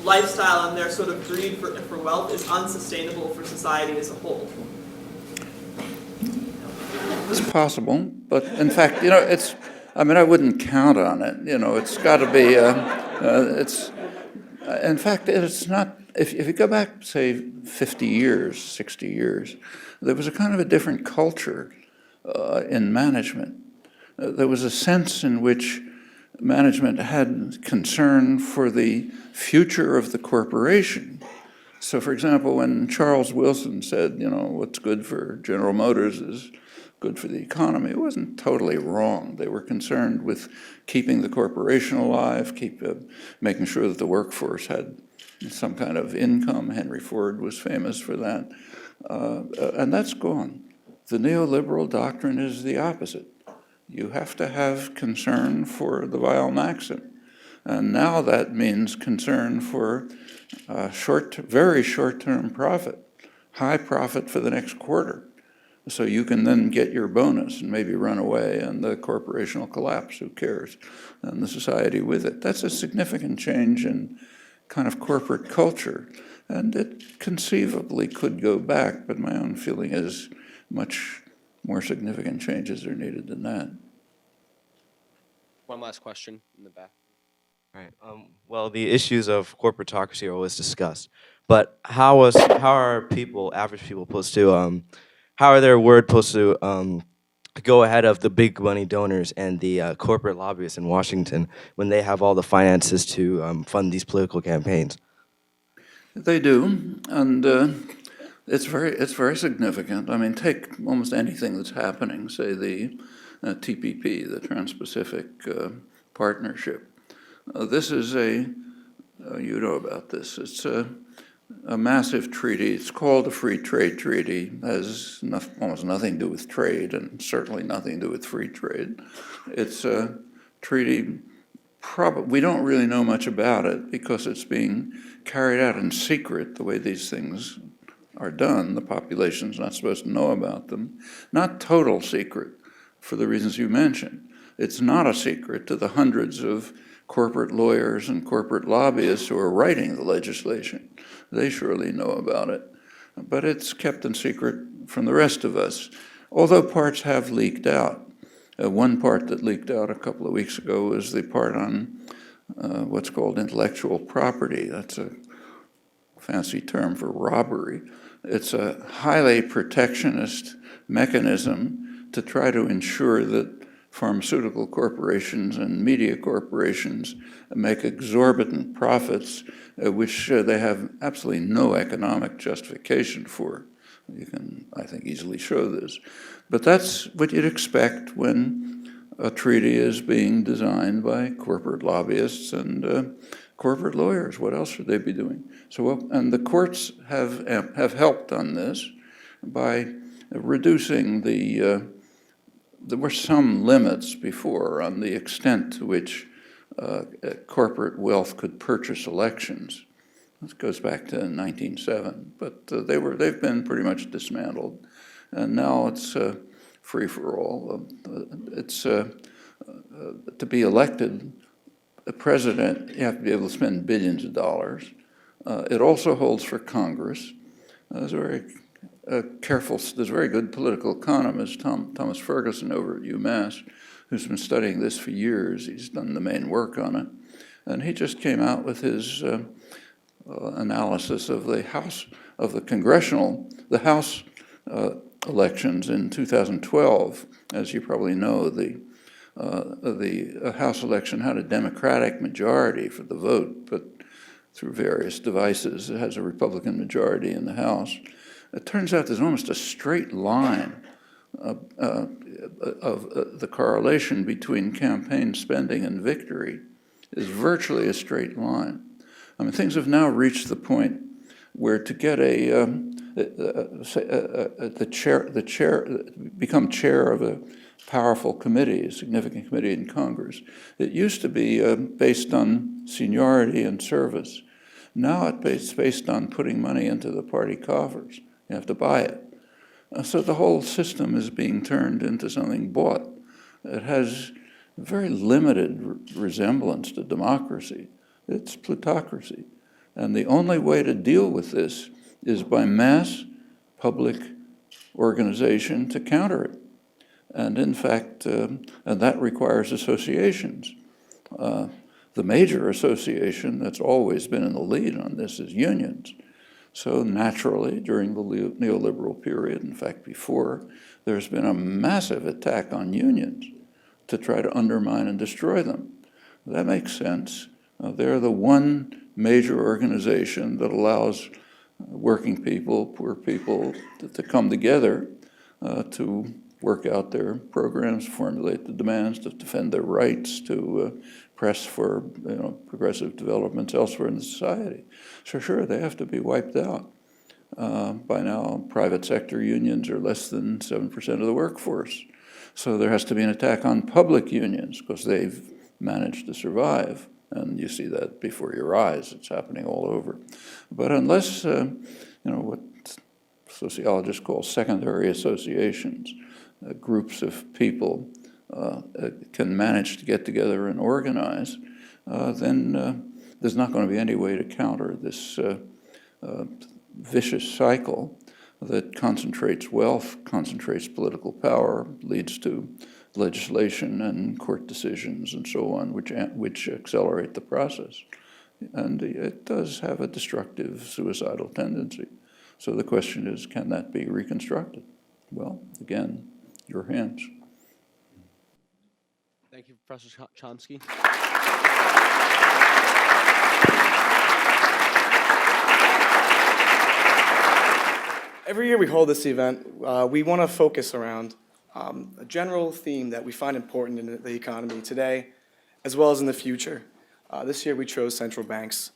lifestyle and their sort of greed for wealth is unsustainable for society as a whole. It's possible, but in fact, I mean, I wouldn't count on it. It's got to be, in fact, it's not, if you go back, say, 50 years, 60 years, there was a kind of a different culture in management. There was a sense in which management had concern for the future of the corporation. So, for example, when Charles Wilson said, what's good for General Motors is good for the economy, it wasn't totally wrong. They were concerned with keeping the corporation alive, making sure that the workforce had some kind of income. Henry Ford was famous for that. And that's gone. The neoliberal doctrine is the opposite. You have to have concern for the vile maxim. And now that means concern for very short-term profit, high profit for the next quarter. So you can then get your bonus and maybe run away, and the corporation will collapse, who cares, and the society with it. That's a significant change in kind of corporate culture, and it conceivably could go back, but my own feeling is much more significant changes are needed than that. One last question in the back. All right. Well, the issues of corporatocracy are always discussed, but how are people, average people, supposed to, how are their word supposed to go ahead of the big money donors and the corporate lobbyists in Washington when they have all the finances to fund these political campaigns? They do, and it's very significant. I mean, take almost anything that's happening, say the TPP, the Trans-Pacific Partnership. This is you know about this, it's a massive treaty. It's called a free trade treaty. It has almost nothing to do with trade, and certainly nothing to do with free trade. It's a treaty, we don't really know much about it because it's being carried out in secret, the way these things are done. The population's not supposed to know about them. Not total secret, for the reasons you mentioned. It's not a secret to the hundreds of corporate lawyers and corporate lobbyists who are writing the legislation. They surely know about it, but it's kept in secret from the rest of us, although parts have leaked out. One part that leaked out a couple of weeks ago was the part on what's called intellectual property. That's a fancy term for robbery. It's a highly protectionist mechanism to try to ensure that pharmaceutical corporations and media corporations make exorbitant profits, which they have absolutely no economic justification for. You can, I think, easily show this. But that's what you'd expect when a treaty is being designed by corporate lobbyists and corporate lawyers. What else should they be doing? So, and the courts have helped on this by reducing there were some limits before on the extent to which corporate wealth could purchase elections. This goes back to 1907, but they've been pretty much dismantled. And now it's free-for-all. It's to be elected a president, you have to be able to spend billions of dollars. It also holds for Congress. There's very good political economist, Thomas Ferguson over at UMass, who's been studying this for years. He's done the main work on it. And he just came out with his analysis of the House elections in 2012. As you probably know, the House election had a Democratic majority for the vote, but through various devices, it has a Republican majority in the House. It turns out there's almost a straight line of the correlation between campaign spending and victory is virtually a straight line. I mean, things have now reached the point where to get become chair of a powerful committee, a significant committee in Congress, it used to be based on seniority and service. Now it's based on putting money into the party coffers. You have to buy it. So the whole system is being turned into something bought. It has very limited resemblance to democracy. It's plutocracy. And the only way to deal with this is by mass public organization to counter it. And in fact, and that requires associations. The major association that's always been in the lead on this is unions. So naturally, during the neoliberal period, in fact before, there's been a massive attack on unions to try to undermine and destroy them. That makes sense. They're the one major organization that allows working people, poor people, to come together to work out their programs, formulate the demands, to defend their rights, to press for progressive developments elsewhere in the society. So sure, they have to be wiped out. By now, private sector unions are less than 7% of the workforce. So there has to be an attack on public unions because they've managed to survive. And you see that before your eyes. It's happening all over. But unless, what sociologists call secondary associations, groups of people can manage to get together and organize, then there's not going to be any way to counter this vicious cycle that concentrates wealth, concentrates political power, leads to legislation and court decisions and so on, which accelerate the process. And it does have a destructive, suicidal tendency. So the question is, can that be reconstructed? Well, again, your hands. Thank you, Professor Chomsky. Every year we hold this event, we want to focus around a general theme that we find important in the economy today, as well as in the future. This year we chose central banks.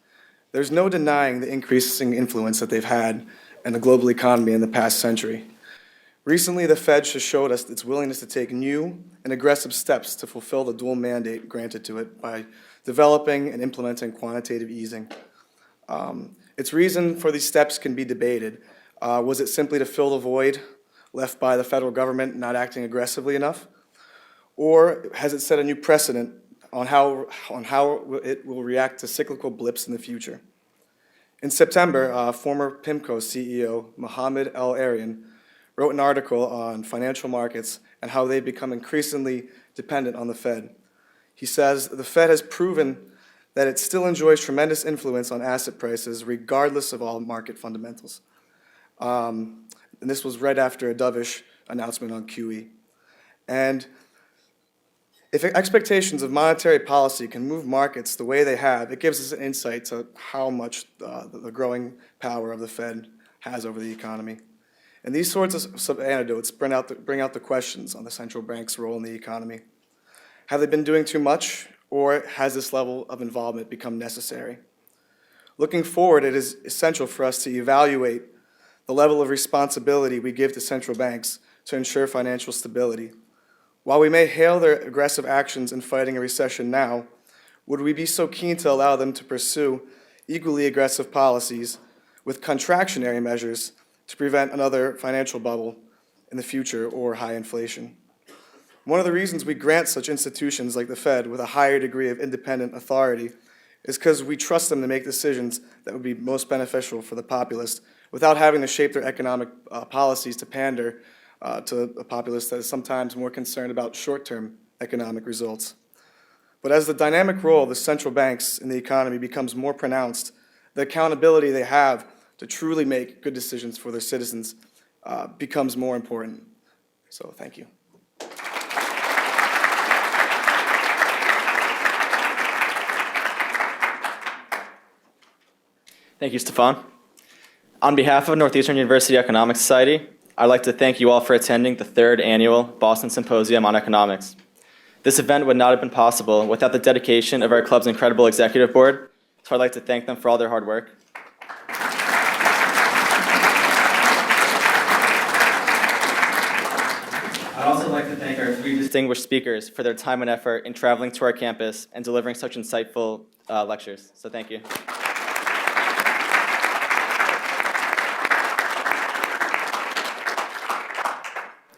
There's no denying the increasing influence that they've had in the global economy in the past century. Recently, the Fed has showed us its willingness to take new and aggressive steps to fulfill the dual mandate granted to it by developing and implementing quantitative easing. Its reason for these steps can be debated. Was it simply to fill the void left by the federal government not acting aggressively enough? Or has it set a new precedent on how it will react to cyclical blips in the future? In September, former PIMCO CEO Mohamed El-Erian wrote an article on financial markets and how they become increasingly dependent on the Fed. He says, the Fed has proven that it still enjoys tremendous influence on asset prices regardless of all market fundamentals. And this was right after a dovish announcement on QE. And if expectations of monetary policy can move markets the way they have, it gives us an insight to how much the growing power of the Fed has over the economy. And these sorts of anecdotes bring out the questions on the central bank's role in the economy. Have they been doing too much, or has this level of involvement become necessary? Looking forward, it is essential for us to evaluate the level of responsibility we give to central banks to ensure financial stability. While we may hail their aggressive actions in fighting a recession now, would we be so keen to allow them to pursue equally aggressive policies with contractionary measures to prevent another financial bubble in the future or high inflation. One of the reasons we grant such institutions like the Fed with a higher degree of independent authority is because we trust them to make decisions that would be most beneficial for the populace without having to shape their economic policies to pander to a populace that is sometimes more concerned about short-term economic results. But as the dynamic role of the central banks in the economy becomes more pronounced, the accountability they have to truly make good decisions for their citizens becomes more important. So thank you. Thank you, Stefan. On behalf of Northeastern University Economics Society, I'd like to thank you all for attending the 3rd Annual Boston Symposium on Economics. This event would not have been possible without the dedication of our club's incredible executive board, so I'd like to thank them for all their hard work. I'd also like to thank our 3 distinguished speakers for their time and effort in traveling to our campus and delivering such insightful lectures. So thank you.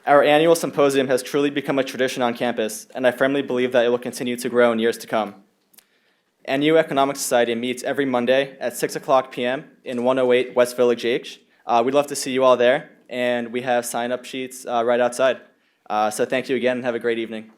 Our annual symposium has truly become a tradition on campus, and I firmly believe that it will continue to grow in years to come. NU Economics Society meets every Monday at 6 o'clock p.m. in 108 West Village H. We'd love to see you all there, and we have sign-up sheets right outside. So thank you again, and have a great evening.